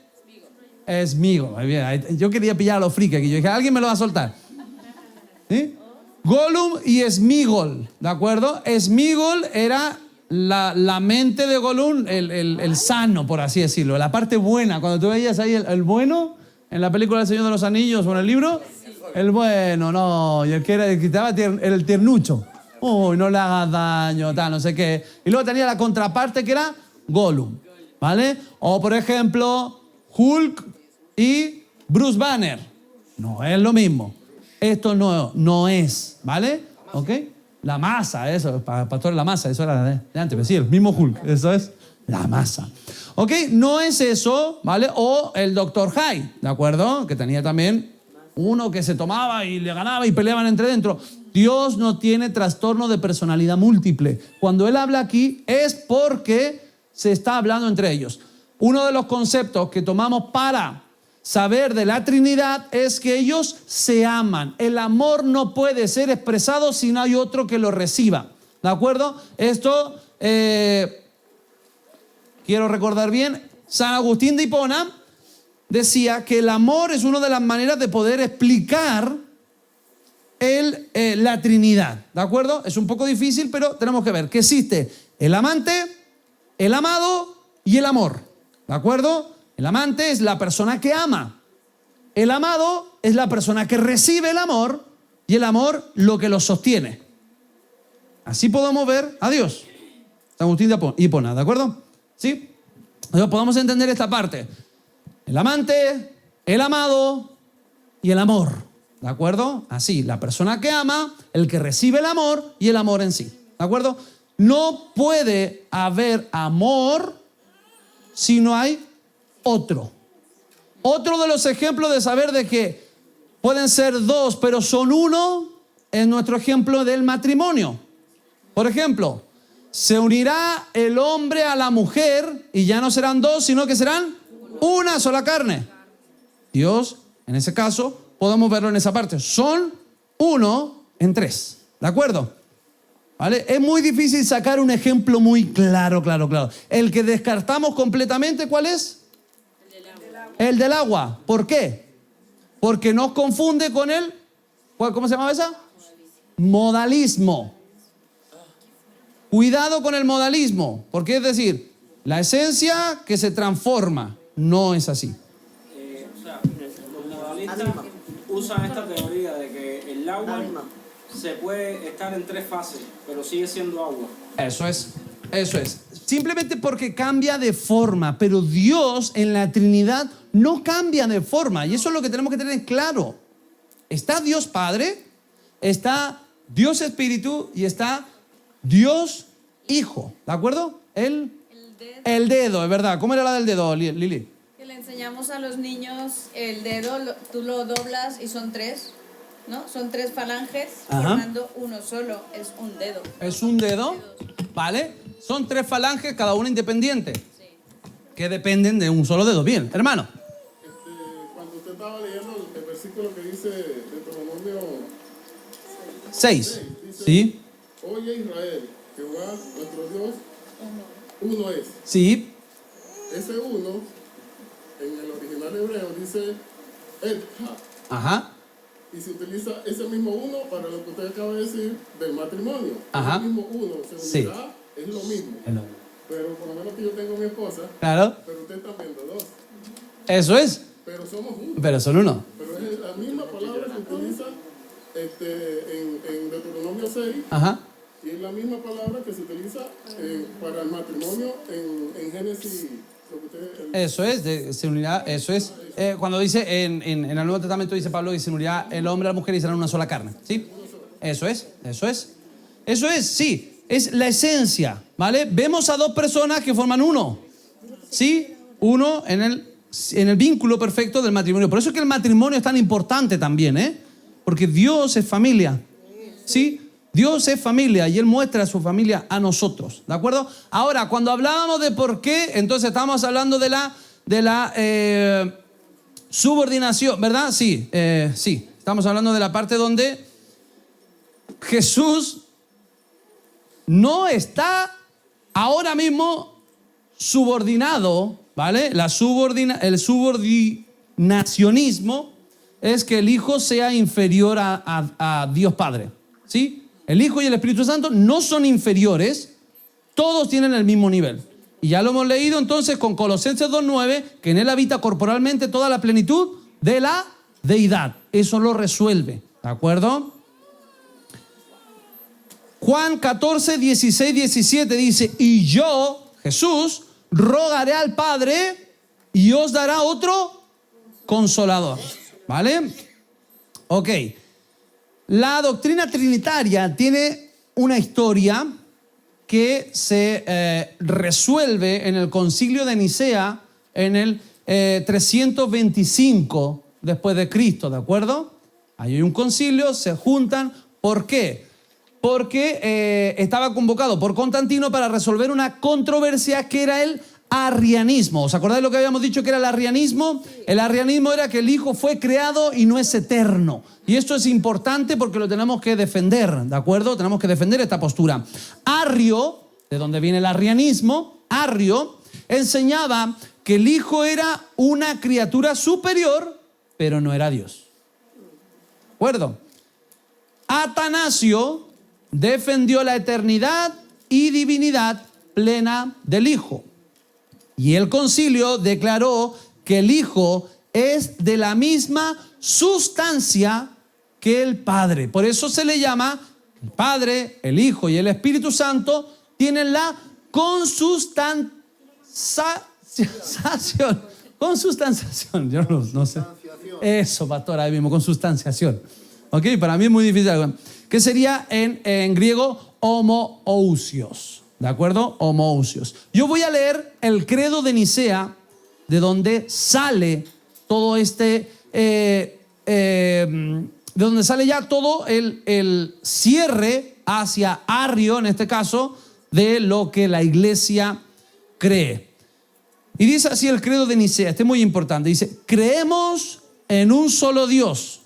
Sméagol. Yo quería pillar a los frikis aquí. Yo dije, alguien me lo va a soltar. ¿Sí? Gollum y Sméagol, ¿de acuerdo? Sméagol era la mente de Gollum, el sano, por así decirlo, la parte buena. Cuando tú veías ahí el bueno en la película del Señor de los Anillos o en el libro, el bueno, no, y el que estaba era el tiernucho. Uy, no le hagas daño, tal, no sé qué. Y luego tenía la contraparte que era Gollum, ¿vale? O por ejemplo, Hulk y Bruce Banner. No es lo mismo. Esto no es, ¿vale? ¿Ok? La masa, eso, pastor, la masa, eso era de antes, pero sí, el mismo Hulk, eso es la masa. ¿Ok? No es eso, ¿vale? O el Dr. Hyde, ¿de acuerdo? Que tenía también uno que se tomaba y le ganaba y peleaban entre dentro. Dios no tiene trastorno de personalidad múltiple. Cuando Él habla aquí es porque se está hablando entre ellos. Uno de los conceptos que tomamos para saber de la Trinidad es que ellos se aman. El amor no puede ser expresado si no hay otro que lo reciba. ¿De acuerdo? Esto, quiero recordar bien, San Agustín de Hipona decía que el amor es una de las maneras de poder explicar la Trinidad. ¿De acuerdo? Es un poco difícil, pero tenemos que ver que existe el amante, el amado y el amor. ¿De acuerdo? El amante es la persona que ama. El amado es la persona que recibe el amor y el amor lo que lo sostiene. Así podemos ver a Dios. San Agustín de Hipona, ¿de acuerdo? ¿Sí? Entonces podemos entender esta parte. El amante, el amado y el amor. ¿De acuerdo? Así, la persona que ama, el que recibe el amor y el amor en sí. ¿De acuerdo? No puede haber amor si no hay otro. Otro de los ejemplos de saber de que pueden ser dos, pero son uno, es nuestro ejemplo del matrimonio. Por ejemplo, se unirá el hombre a la mujer y ya no serán dos, sino que serán una sola carne. Dios, en ese caso, podemos verlo en esa parte. Son uno en tres. ¿De acuerdo? ¿Vale? Es muy difícil sacar un ejemplo muy claro. El que descartamos completamente, ¿cuál es? El del agua. ¿Por qué? Porque nos confunde con el, ¿cómo se llama esa? Modalismo. Cuidado con el modalismo, porque es decir, la esencia que se transforma, no es así.
Los modalistas usan esta teoría de que el agua se puede estar en tres fases, pero sigue siendo agua.
Eso es. Simplemente porque cambia de forma, pero Dios en la Trinidad no cambia de forma, y eso es lo que tenemos que tener claro. Está Dios Padre, está Dios Espíritu y está Dios Hijo, ¿de acuerdo? El dedo, es verdad. ¿Cómo era la del dedo, Lili?
Que le enseñamos a los niños el dedo, tú lo doblas y son tres, ¿no? Son tres falanges formando uno solo, es un dedo.
Es un dedo, ¿vale? Son tres falanges, cada una independiente, que dependen de un solo dedo. Bien, hermano.
Cuando usted estaba leyendo el versículo que dice Deuteronomio
6, ¿sí?
Oye Israel, Jehová nuestro Dios, uno es.
Sí.
Ese uno, en el original hebreo, dice Echad.
Ajá.
Y se utiliza ese mismo uno para lo que usted acaba de decir del matrimonio.
Ajá.
El mismo uno, se unirá, es lo mismo. Pero por lo menos que yo tengo mi esposa,
Claro.
pero usted está viendo dos.
Eso es.
Pero somos uno.
Pero son uno.
Pero es la misma palabra que utiliza en Deuteronomio 6.
Ajá.
Y es la misma palabra que se utiliza para el matrimonio en Génesis.
Eso es, se unirá, eso es. Cuando dice en el Nuevo Testamento dice Pablo que se unirá el hombre a la mujer y serán una sola carne. ¿Sí? Eso es. Eso es, sí. Es la esencia, ¿vale? Vemos a dos personas que forman uno. ¿Sí? Uno en el vínculo perfecto del matrimonio. Por eso es que el matrimonio es tan importante también, ¿eh? Porque Dios es familia. ¿Sí? Dios es familia y Él muestra a su familia a nosotros, ¿de acuerdo? Ahora, cuando hablábamos de por qué, entonces estábamos hablando de la subordinación, ¿verdad? Sí, estamos hablando de la parte donde Jesús no está ahora mismo subordinado, ¿vale? El subordinacionismo es que el Hijo sea inferior a Dios Padre, ¿sí? El Hijo y el Espíritu Santo no son inferiores, todos tienen el mismo nivel. Y ya lo hemos leído entonces con Colosenses 2:9, que en Él habita corporalmente toda la plenitud de la deidad. Eso lo resuelve, ¿de acuerdo? Juan 14, 16, 17 dice, y yo, Jesús, rogaré al Padre y os dará otro consolador. ¿Vale? Ok. La doctrina trinitaria tiene una historia que se resuelve en el Concilio de Nicea en el 325 después de Cristo, ¿de acuerdo? Ahí hay un concilio, se juntan. ¿Por qué? Porque estaba convocado por Constantino para resolver una controversia que era el arrianismo. ¿Os acordáis lo que habíamos dicho que era el arrianismo? El arrianismo era que el Hijo fue creado y no es eterno. Y esto es importante porque lo tenemos que defender, ¿de acuerdo? Tenemos que defender esta postura. Arrio, de donde viene el arrianismo, Arrio enseñaba que el Hijo era una criatura superior, pero no era Dios. ¿De acuerdo? Atanasio defendió la eternidad y divinidad plena del Hijo. Y el concilio declaró que el Hijo es de la misma sustancia que el Padre. Por eso se le llama el Padre, el Hijo y el Espíritu Santo tienen la consustanciación. Consustanciación, yo no sé. Eso, pastor, ahí mismo, consustanciación. ¿Ok? Para mí es muy difícil. ¿Qué sería en griego? Homoousios. ¿De acuerdo? Homoousios. Yo voy a leer el credo de Nicea, de donde sale todo de donde sale ya todo el cierre hacia Arrio, en este caso, de lo que la iglesia cree. Y dice así el credo de Nicea, este es muy importante, dice: creemos en un solo Dios,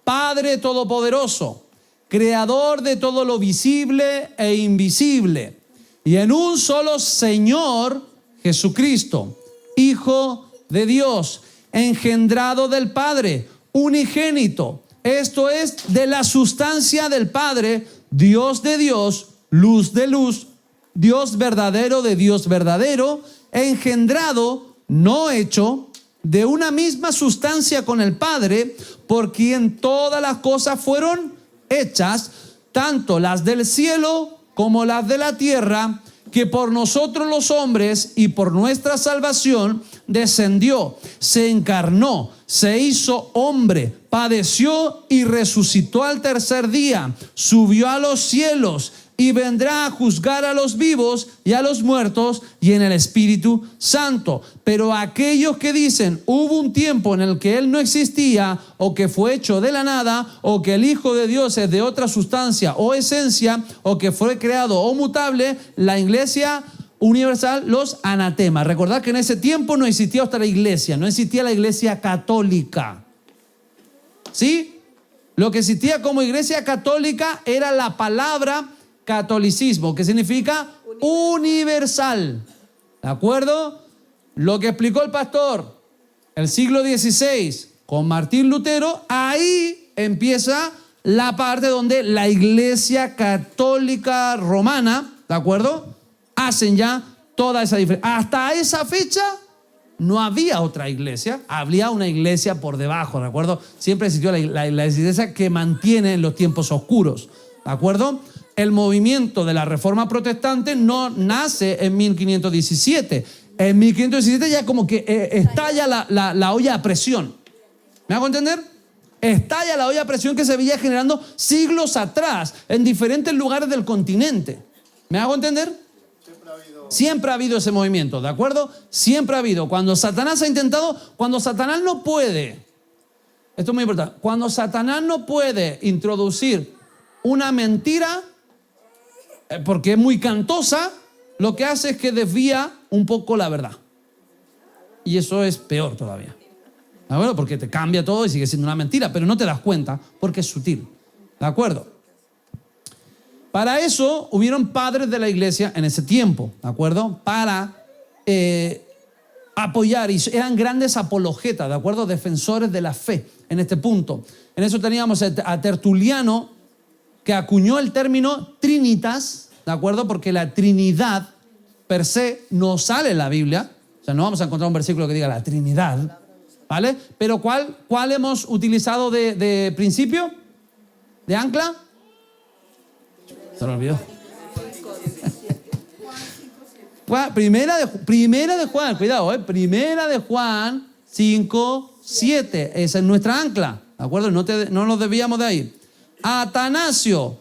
Padre Todopoderoso, Creador de todo lo visible e invisible, y en un solo Señor Jesucristo, Hijo de Dios, engendrado del Padre, unigénito, esto es, de la sustancia del Padre, Dios de Dios, luz de luz, Dios verdadero de Dios verdadero, engendrado, no hecho, de una misma sustancia con el Padre, por quien todas las cosas fueron hechas, tanto las del cielo como las de la tierra, que por nosotros los hombres y por nuestra salvación descendió, se encarnó, se hizo hombre, padeció y resucitó al tercer día, subió a los cielos y vendrá a juzgar a los vivos y a los muertos y en el Espíritu Santo. Pero aquellos que dicen hubo un tiempo en el que Él no existía, o que fue hecho de la nada, o que el Hijo de Dios es de otra sustancia o esencia, o que fue creado o mutable, la Iglesia universal los anatema. Recordad que en ese tiempo no existía otra iglesia, no existía la Iglesia católica. ¿Sí? Lo que existía como Iglesia católica era la palabra catolicismo, que significa universal. ¿De acuerdo? Lo que explicó el pastor el siglo XVI con Martín Lutero, ahí empieza la parte donde la Iglesia católica romana, ¿de acuerdo?, hacen ya toda esa diferencia. Hasta esa fecha no había otra iglesia, había una iglesia por debajo, ¿de acuerdo? Siempre existió la iglesia que mantiene en los tiempos oscuros, ¿de acuerdo? El movimiento de la Reforma Protestante no nace en 1517. En 1517 ya como que estalla la olla a presión. ¿Me hago entender? Estalla la olla a presión que se veía generando siglos atrás en diferentes lugares del continente. ¿Me hago entender? Siempre ha habido ese movimiento, ¿de acuerdo? Siempre ha habido. Cuando Satanás ha intentado, cuando Satanás no puede, esto es muy importante, cuando Satanás no puede introducir una mentira, porque es muy cantosa, lo que hace es que desvía un poco la verdad. Y eso es peor todavía. ¿De acuerdo? Porque te cambia todo y sigue siendo una mentira, pero no te das cuenta porque es sutil. ¿De acuerdo? Para eso hubieron padres de la iglesia en ese tiempo, ¿de acuerdo? Para apoyar, y eran grandes apologetas, ¿de acuerdo? Defensores de la fe en este punto. En eso teníamos a Tertuliano, que acuñó el término trinitas, ¿de acuerdo? Porque la Trinidad per se no sale en la Biblia. O sea, no vamos a encontrar un versículo que diga la Trinidad, ¿vale? Pero ¿cuál hemos utilizado de principio? ¿De ancla? Se lo olvidó. Primera de Juan, cuidado, Primera de Juan 5:7. Esa es nuestra ancla, ¿de acuerdo? No nos desviamos de ahí. Atanasio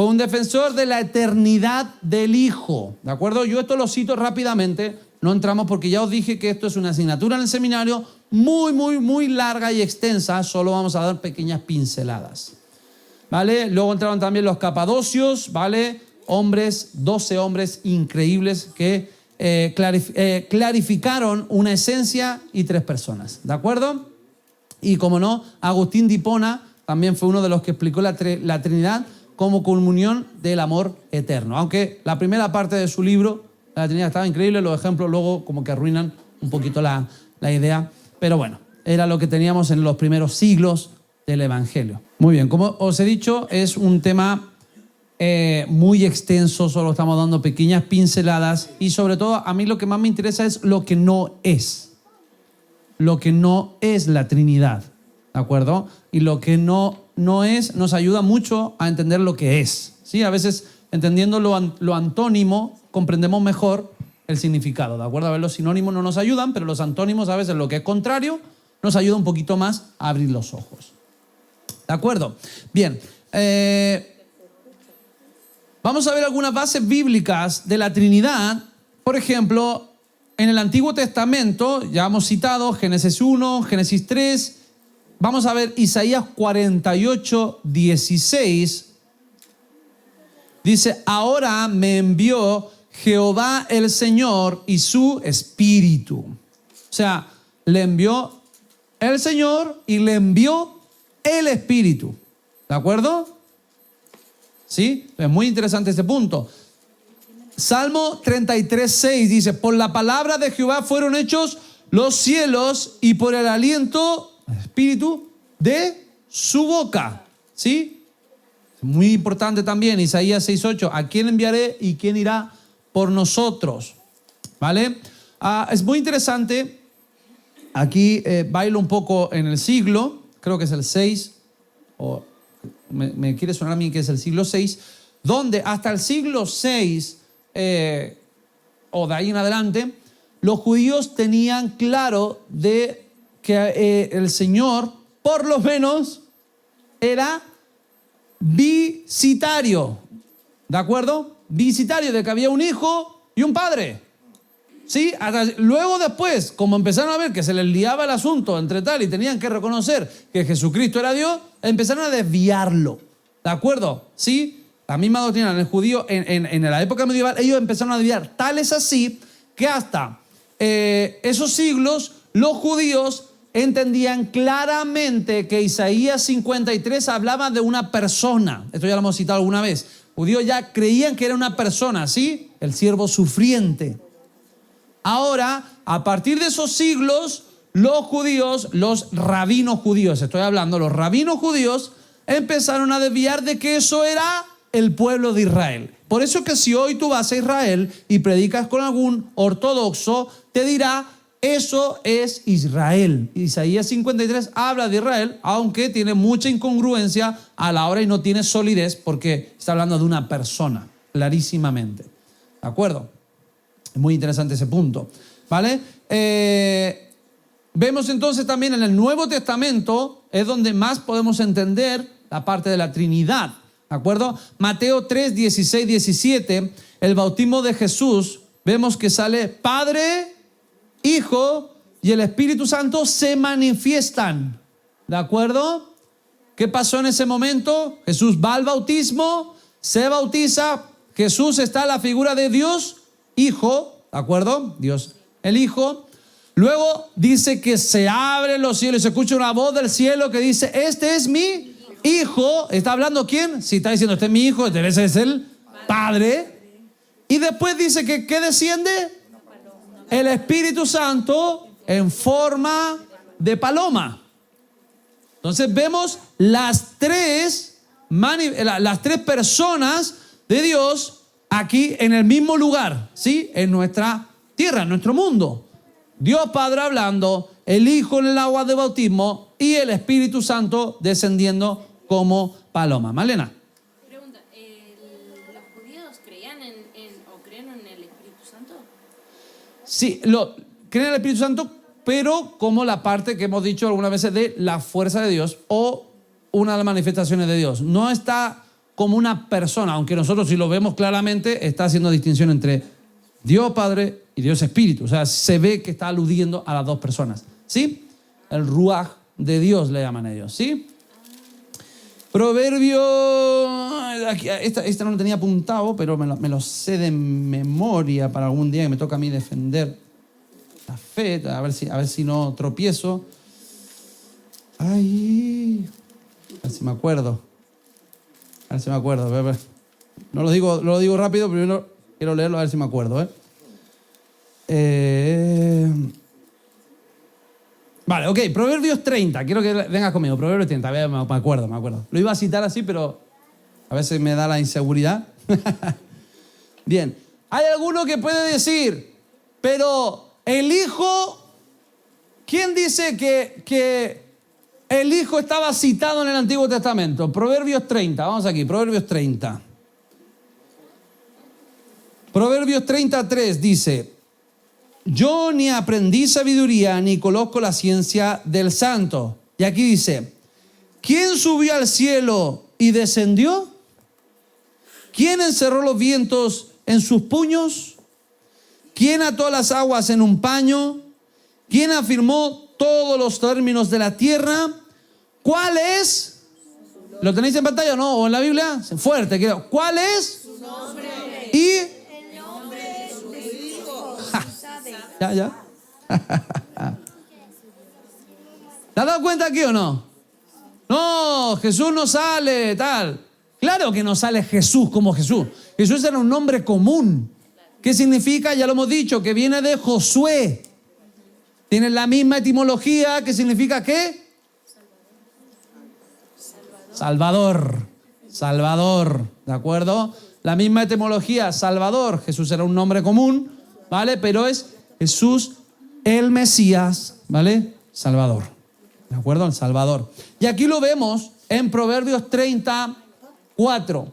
Fue un defensor de la eternidad del Hijo. ¿De acuerdo? Yo esto lo cito rápidamente. No entramos porque ya os dije que esto es una asignatura en el seminario muy larga y extensa. Solo vamos a dar pequeñas pinceladas. ¿Vale? Luego entraron también los capadocios, ¿vale? Hombres, 12 hombres increíbles que clarificaron una esencia y 3 personas. ¿De acuerdo? Y como no, Agustín de Hipona también fue uno de los que explicó la Trinidad como comunión del amor eterno. Aunque la primera parte de su libro, la Trinidad, estaba increíble, los ejemplos luego como que arruinan un poquito la idea. Pero bueno, era lo que teníamos en los primeros siglos del Evangelio. Muy bien, como os he dicho, es un tema muy extenso, solo estamos dando pequeñas pinceladas y sobre todo a mí lo que más me interesa es lo que no es. Lo que no es la Trinidad, ¿de acuerdo? Y lo que no es nos ayuda mucho a entender lo que es, ¿sí? A veces entendiendo lo antónimo comprendemos mejor el significado, ¿de acuerdo? A ver, los sinónimos no nos ayudan, pero los antónimos a veces lo que es contrario nos ayuda un poquito más a abrir los ojos. ¿De acuerdo? Bien. Vamos a ver algunas bases bíblicas de la Trinidad. Por ejemplo, en el Antiguo Testamento, ya hemos citado Génesis 1, Génesis 3. Vamos a ver Isaías 48, 16. Dice, ahora me envió Jehová el Señor y su Espíritu. O sea, le envió el Señor y le envió el Espíritu. ¿De acuerdo? ¿Sí? Es muy interesante este punto. Salmo 33, 6 dice, por la palabra de Jehová fueron hechos los cielos y por el aliento, Espíritu, de su boca. ¿Sí? Muy importante también, Isaías 6, 8, ¿a quién enviaré y quién irá por nosotros? ¿Vale? Es muy interesante. Aquí bailo un poco en el siglo, creo que es el 6, o me quiere sonar a mí que es el siglo 6, donde hasta el siglo 6 o de ahí en adelante, los judíos tenían claro de que el Señor, por lo menos, era visitario. ¿De acuerdo? Visitario, de que había un hijo y un padre. ¿Sí? Luego después, como empezaron a ver que se les liaba el asunto entre tal y tenían que reconocer que Jesucristo era Dios, empezaron a desviarlo. ¿De acuerdo? ¿Sí? La misma doctrina en el judío, en la época medieval, ellos empezaron a desviar. Tal es así que hasta esos siglos los judíos entendían claramente que Isaías 53 hablaba de una persona. Esto ya lo hemos citado alguna vez. Judíos ya creían que era una persona, ¿sí? El siervo sufriente. Ahora, a partir de esos siglos, los judíos, los rabinos judíos, estoy hablando, los rabinos judíos empezaron a desviar de que eso era el pueblo de Israel. Por eso que si hoy tú vas a Israel y predicas con algún ortodoxo, te dirá, eso es Israel. Isaías 53 habla de Israel, aunque tiene mucha incongruencia a la hora y no tiene solidez porque está hablando de una persona, clarísimamente. ¿De acuerdo? Es muy interesante ese punto, ¿vale? Vemos entonces también en el Nuevo Testamento, es donde más podemos entender la parte de la Trinidad, ¿de acuerdo? Mateo 3, 16, 17, el bautismo de Jesús, vemos que sale Padre, Hijo y el Espíritu Santo se manifiestan, ¿de acuerdo? ¿Qué pasó en ese momento? Jesús va al bautismo, se bautiza, Jesús está en la figura de Dios, Hijo, ¿de acuerdo? Dios, el Hijo. Luego dice que se abren los cielos y se escucha una voz del cielo que dice, este es mi Hijo. ¿Está hablando quién? Si está diciendo, este es mi Hijo, debe ser el Padre. Y después dice que ¿qué desciende? El Espíritu Santo en forma de paloma. Entonces vemos las tres personas de Dios aquí en el mismo lugar, ¿sí? En nuestra tierra, en nuestro mundo. Dios Padre hablando, el Hijo en el agua de bautismo y el Espíritu Santo descendiendo como paloma. Malena.
Pregunta, ¿los judíos creían o creen en el Espíritu Santo?
Sí, creen en el Espíritu Santo, pero como la parte que hemos dicho algunas veces de la fuerza de Dios o una de las manifestaciones de Dios. No está como una persona, aunque nosotros si lo vemos claramente está haciendo distinción entre Dios Padre y Dios Espíritu. O sea, se ve que está aludiendo a las dos personas. ¿Sí? El Ruaj de Dios le llaman ellos. ¿Sí? Proverbio, esta no lo tenía apuntado, pero me lo sé de memoria para algún día que me toca a mí defender la fe, a ver si no tropiezo. Ay, a ver si me acuerdo. A ver si me acuerdo. A ver. No lo digo rápido, primero quiero leerlo a ver si me acuerdo. Vale, ok, Proverbios 30. Quiero que vengas conmigo. Proverbios 30. A ver, me acuerdo. Lo iba a citar así, pero a veces me da la inseguridad. Bien. Hay alguno que puede decir, pero el Hijo, ¿quién dice que el Hijo estaba citado en el Antiguo Testamento? Proverbios 30. Vamos aquí, Proverbios 30. Proverbios 33 dice: yo ni aprendí sabiduría, ni conozco la ciencia del santo. Y aquí dice: ¿quién subió al cielo y descendió? ¿Quién encerró los vientos en sus puños? ¿Quién ató las aguas en un paño? ¿Quién afirmó todos los términos de la tierra? ¿Cuál es? ¿Lo tenéis en pantalla o no? ¿O en la Biblia? Fuerte, creo. ¿Cuál es? Su nombre. Y Ya. ¿Te has dado cuenta aquí o no? No, Jesús no sale, tal. Claro que no sale Jesús como Jesús. Jesús era un nombre común. ¿Qué significa? Ya lo hemos dicho, que viene de Josué. Tiene la misma etimología, que significa ¿qué? Salvador. ¿De acuerdo? La misma etimología, Salvador. Jesús era un nombre común, ¿vale? Pero es Jesús, el Mesías, ¿vale? Salvador. ¿De acuerdo? El Salvador. Y aquí lo vemos en Proverbios 34.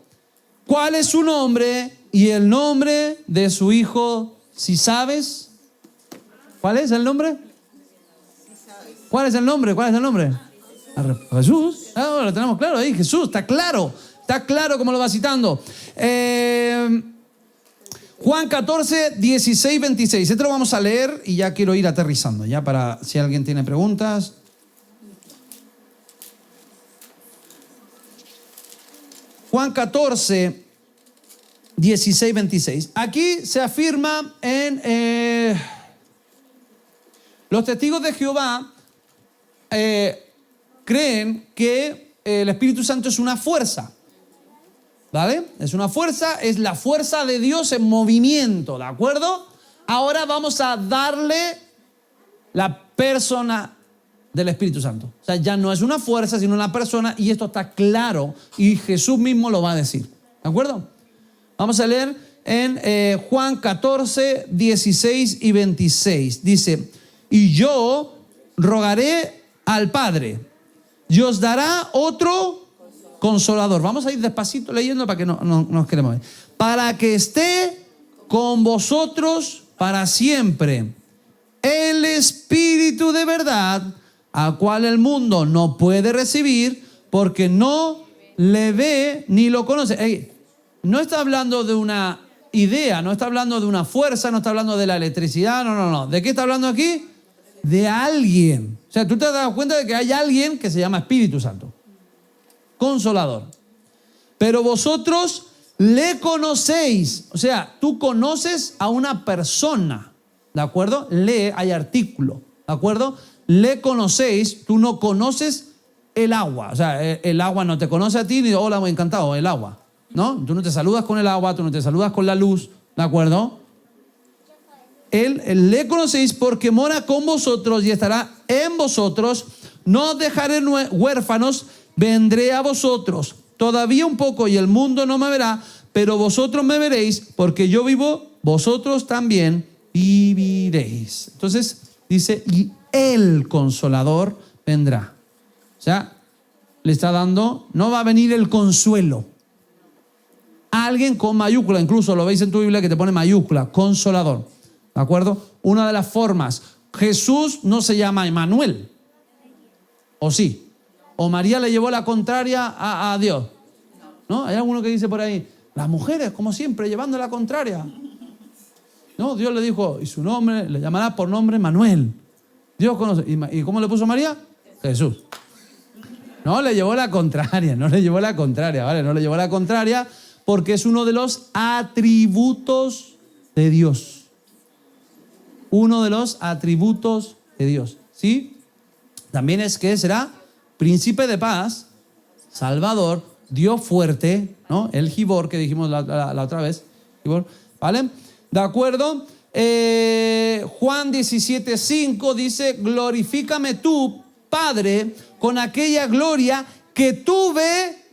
¿Cuál es su nombre y el nombre de su hijo? Si sabes. ¿Cuál es el nombre? ¿Cuál es el nombre? Jesús. Ah, lo tenemos claro ahí. Jesús, está claro. Está claro como lo va citando. Juan 14, 16, 26. Esto lo vamos a leer y ya quiero ir aterrizando, ya para si alguien tiene preguntas. Juan 14, 16, 26. Aquí se afirma en... los testigos de Jehová creen que el Espíritu Santo es una fuerza. ¿Vale? Es una fuerza, es la fuerza de Dios en movimiento, ¿de acuerdo? Ahora vamos a darle la persona del Espíritu Santo. O sea, ya no es una fuerza, sino una persona, y esto está claro, y Jesús mismo lo va a decir, ¿de acuerdo? Vamos a leer en Juan 14, 16 y 26. Dice: y yo rogaré al Padre, y os dará otro Consolador. Vamos a ir despacito leyendo para que no nos quedemos. Para que esté con vosotros para siempre. El Espíritu de verdad, al cual el mundo no puede recibir porque no le ve ni lo conoce. No está hablando de una idea, no está hablando de una fuerza, no está hablando de la electricidad, no. ¿De qué está hablando aquí? De alguien. O sea, tú te has dado cuenta de que hay alguien que se llama Espíritu Santo. Consolador. Pero vosotros le conocéis. O sea, tú conoces a una persona. ¿De acuerdo? Le, hay artículo. ¿De acuerdo? Le conocéis, tú no conoces el agua. O sea, el agua no te conoce a ti ni hola, muy encantado, el agua. ¿No? Tú no te saludas con el agua, tú no te saludas con la luz. ¿De acuerdo? Él le conocéis porque mora con vosotros y estará en vosotros. No os dejaré huérfanos, vendré a vosotros. Todavía un poco y el mundo no me verá, pero vosotros me veréis, porque yo vivo, vosotros también viviréis. Entonces dice, y el Consolador vendrá. O sea, le está dando, no va a venir el consuelo. Alguien con mayúscula, incluso lo veis en tu Biblia que te pone mayúscula, Consolador. ¿De acuerdo? Una de las formas. Jesús no se llama Emmanuel. ¿O sí? ¿O María le llevó la contraria a Dios? ¿No? Hay alguno que dice por ahí, las mujeres, como siempre, llevando la contraria. No, Dios le dijo, y su nombre, le llamará por nombre Manuel. Dios conoce. ¿Y cómo le puso María? Jesús. No le llevó la contraria, ¿vale? No le llevó la contraria porque es uno de los atributos de Dios. Uno de los atributos de Dios, ¿sí? También es que será príncipe de paz, salvador, Dios fuerte, ¿no? El Gibor que dijimos la otra vez, Gibor, ¿vale? ¿De acuerdo? Juan 17:5 dice, glorifícame tú, Padre, con aquella gloria que tuve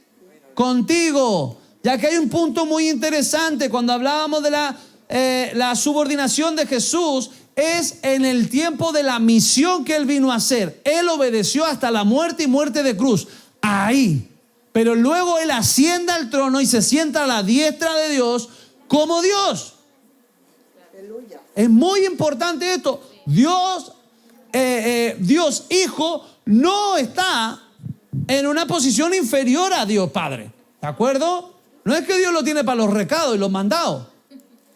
contigo. Ya que hay un punto muy interesante cuando hablábamos de la subordinación de Jesús, es en el tiempo de la misión que Él vino a hacer. Él obedeció hasta la muerte y muerte de cruz. Ahí. Pero luego Él asciende al trono y se sienta a la diestra de Dios como Dios.
Aleluya.
Es muy importante esto. Dios Hijo no está en una posición inferior a Dios Padre. ¿De acuerdo? No es que Dios lo tiene para los recados y los mandados.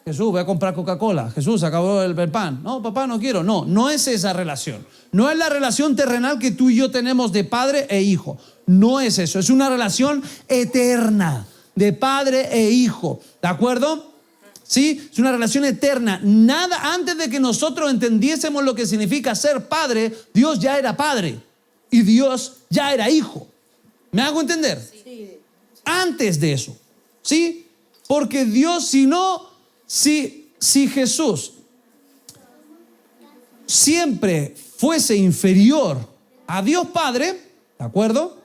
Jesús, voy a comprar Coca-Cola. Jesús, se acabó el pan. No, papá, no quiero. No, no es esa relación. No es la relación terrenal que tú y yo tenemos de padre e hijo. No es eso. Es una relación eterna de padre e hijo. ¿De acuerdo? ¿Sí? Es una relación eterna. Nada antes de que nosotros entendiésemos lo que significa ser padre, Dios ya era padre y Dios ya era hijo. ¿Me hago entender?
Sí.
Antes de eso. ¿Sí? Porque Dios, si Jesús siempre fuese inferior a Dios Padre, ¿de acuerdo?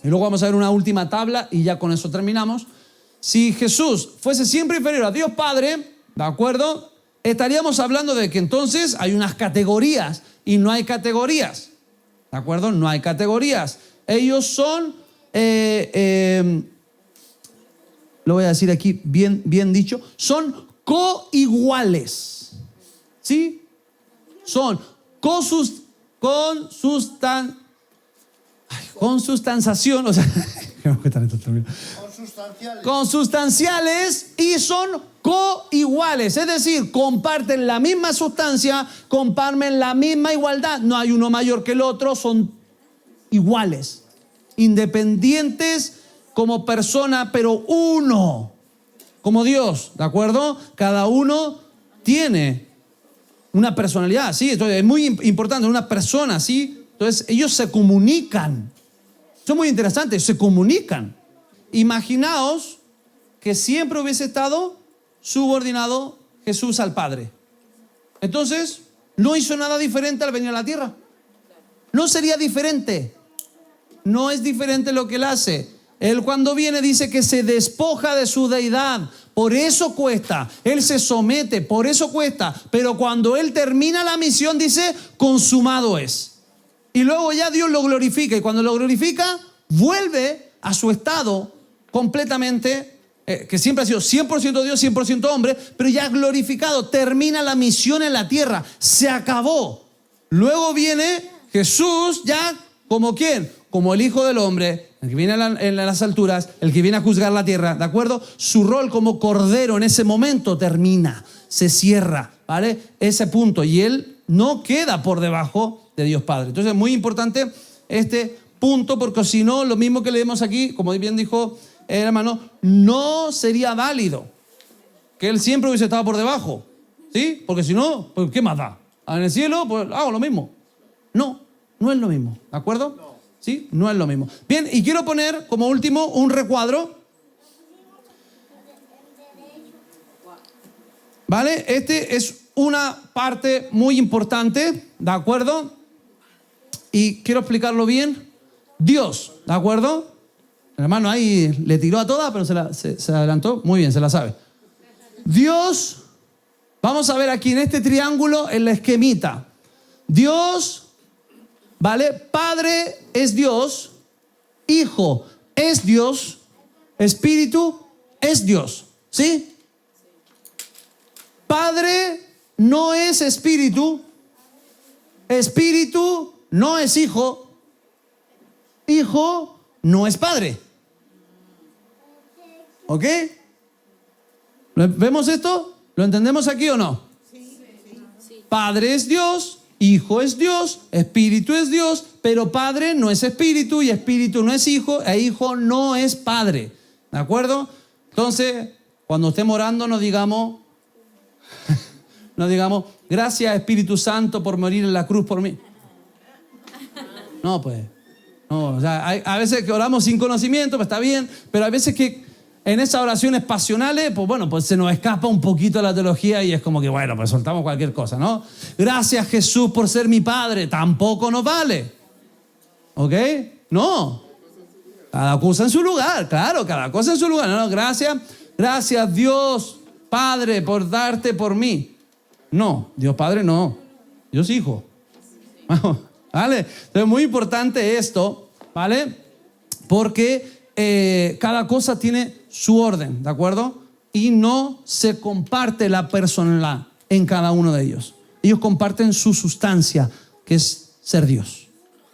Y luego vamos a ver una última tabla y ya con eso terminamos. Si Jesús fuese siempre inferior a Dios Padre, ¿de acuerdo? Estaríamos hablando de que entonces hay unas categorías y no hay categorías. ¿De acuerdo? No hay categorías. Ellos son, lo voy a decir aquí bien dicho, son coiguales. ¿Sí? Son consustanciación, o sea, consustanciales y son coiguales, es decir, comparten la misma sustancia, comparten la misma igualdad, no hay uno mayor que el otro, son iguales, independientes como persona, pero uno, como Dios, ¿de acuerdo? Cada uno tiene una personalidad, ¿sí? Entonces es muy importante, una persona, ¿sí? Entonces ellos se comunican. Eso es muy interesante, se comunican. Imaginaos que siempre hubiese estado subordinado Jesús al Padre. Entonces, no hizo nada diferente al venir a la tierra. No sería diferente. No es diferente lo que Él hace. Él cuando viene dice que se despoja de su deidad. Por eso cuesta. Él se somete, por eso cuesta. Pero cuando Él termina la misión dice, consumado es. Y luego ya Dios lo glorifica. Y cuando lo glorifica, vuelve a su estado completamente, que siempre ha sido 100% Dios, 100% hombre, pero ya glorificado. Termina la misión en la tierra. Se acabó. Luego viene Jesús ya como ¿quién? Como el Hijo del Hombre, el que viene en las alturas, el que viene a juzgar la tierra, ¿de acuerdo? Su rol como cordero en ese momento termina, se cierra, ¿vale? Ese punto. Y Él no queda por debajo de Dios Padre. Entonces es muy importante este punto, porque si no, lo mismo que leemos aquí, como bien dijo el hermano, no sería válido que Él siempre hubiese estado por debajo, ¿sí? Porque si no, pues ¿qué más da? En el cielo, pues hago lo mismo. No, no es lo mismo, ¿de acuerdo? ¿Sí? No es lo mismo. Bien, y quiero poner como último un recuadro. ¿Vale? Este es una parte muy importante, ¿de acuerdo? Y quiero explicarlo bien. Dios, ¿de acuerdo? El hermano ahí le tiró a toda, pero se adelantó. Muy bien, se la sabe. Dios, vamos a ver aquí en este triángulo, en la esquemita. Dios, ¿vale? Padre es Dios, Hijo es Dios, Espíritu es Dios, ¿sí? Padre no es Espíritu, Espíritu no es Hijo, Hijo no es Padre. ¿Ok? ¿Vemos esto? ¿Lo entendemos aquí o no? Padre es Dios, Hijo es Dios, Espíritu es Dios, pero Padre no es Espíritu y Espíritu no es Hijo e Hijo no es Padre. ¿De acuerdo? Entonces, cuando estemos orando no digamos, gracias Espíritu Santo por morir en la cruz por mí. No, pues. No, o sea, a veces que oramos sin conocimiento, pues está bien, pero hay veces que en esas oraciones pasionales, pues bueno, pues se nos escapa un poquito la teología y es como que, bueno, pues soltamos cualquier cosa, ¿no? Gracias Jesús por ser mi Padre, tampoco nos vale. ¿Ok? No. Cada cosa en su lugar, claro, cada cosa en su lugar. No, gracias Dios Padre por darte por mí. No, Dios Padre no, Dios Hijo. ¿Vale? Entonces es muy importante esto, ¿vale? Porque cada cosa tiene su orden, ¿de acuerdo? Y no se comparte la personalidad en cada uno de ellos. Ellos comparten su sustancia, que es ser Dios.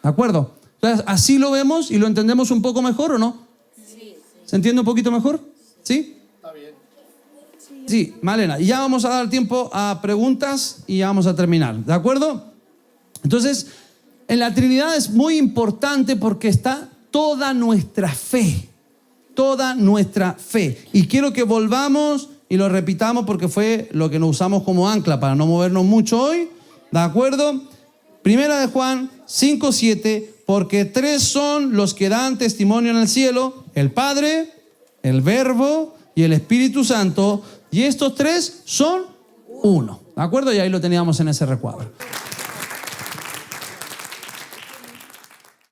¿De acuerdo? Entonces, así lo vemos y lo entendemos un poco mejor, ¿o no? Sí. ¿Se entiende un poquito mejor? ¿Sí?
Está bien.
Sí, Malena. Y ya vamos a dar tiempo a preguntas y ya vamos a terminar. ¿De acuerdo? Entonces, en la Trinidad es muy importante porque está toda nuestra fe. Toda nuestra fe. Y quiero que volvamos y lo repitamos porque fue lo que nos usamos como ancla para no movernos mucho hoy. ¿De acuerdo? Primera de Juan 5:7, porque 3 son los que dan testimonio en el cielo: el Padre, el Verbo y el Espíritu Santo. Y estos 3 son uno. ¿De acuerdo? Y ahí lo teníamos en ese recuadro.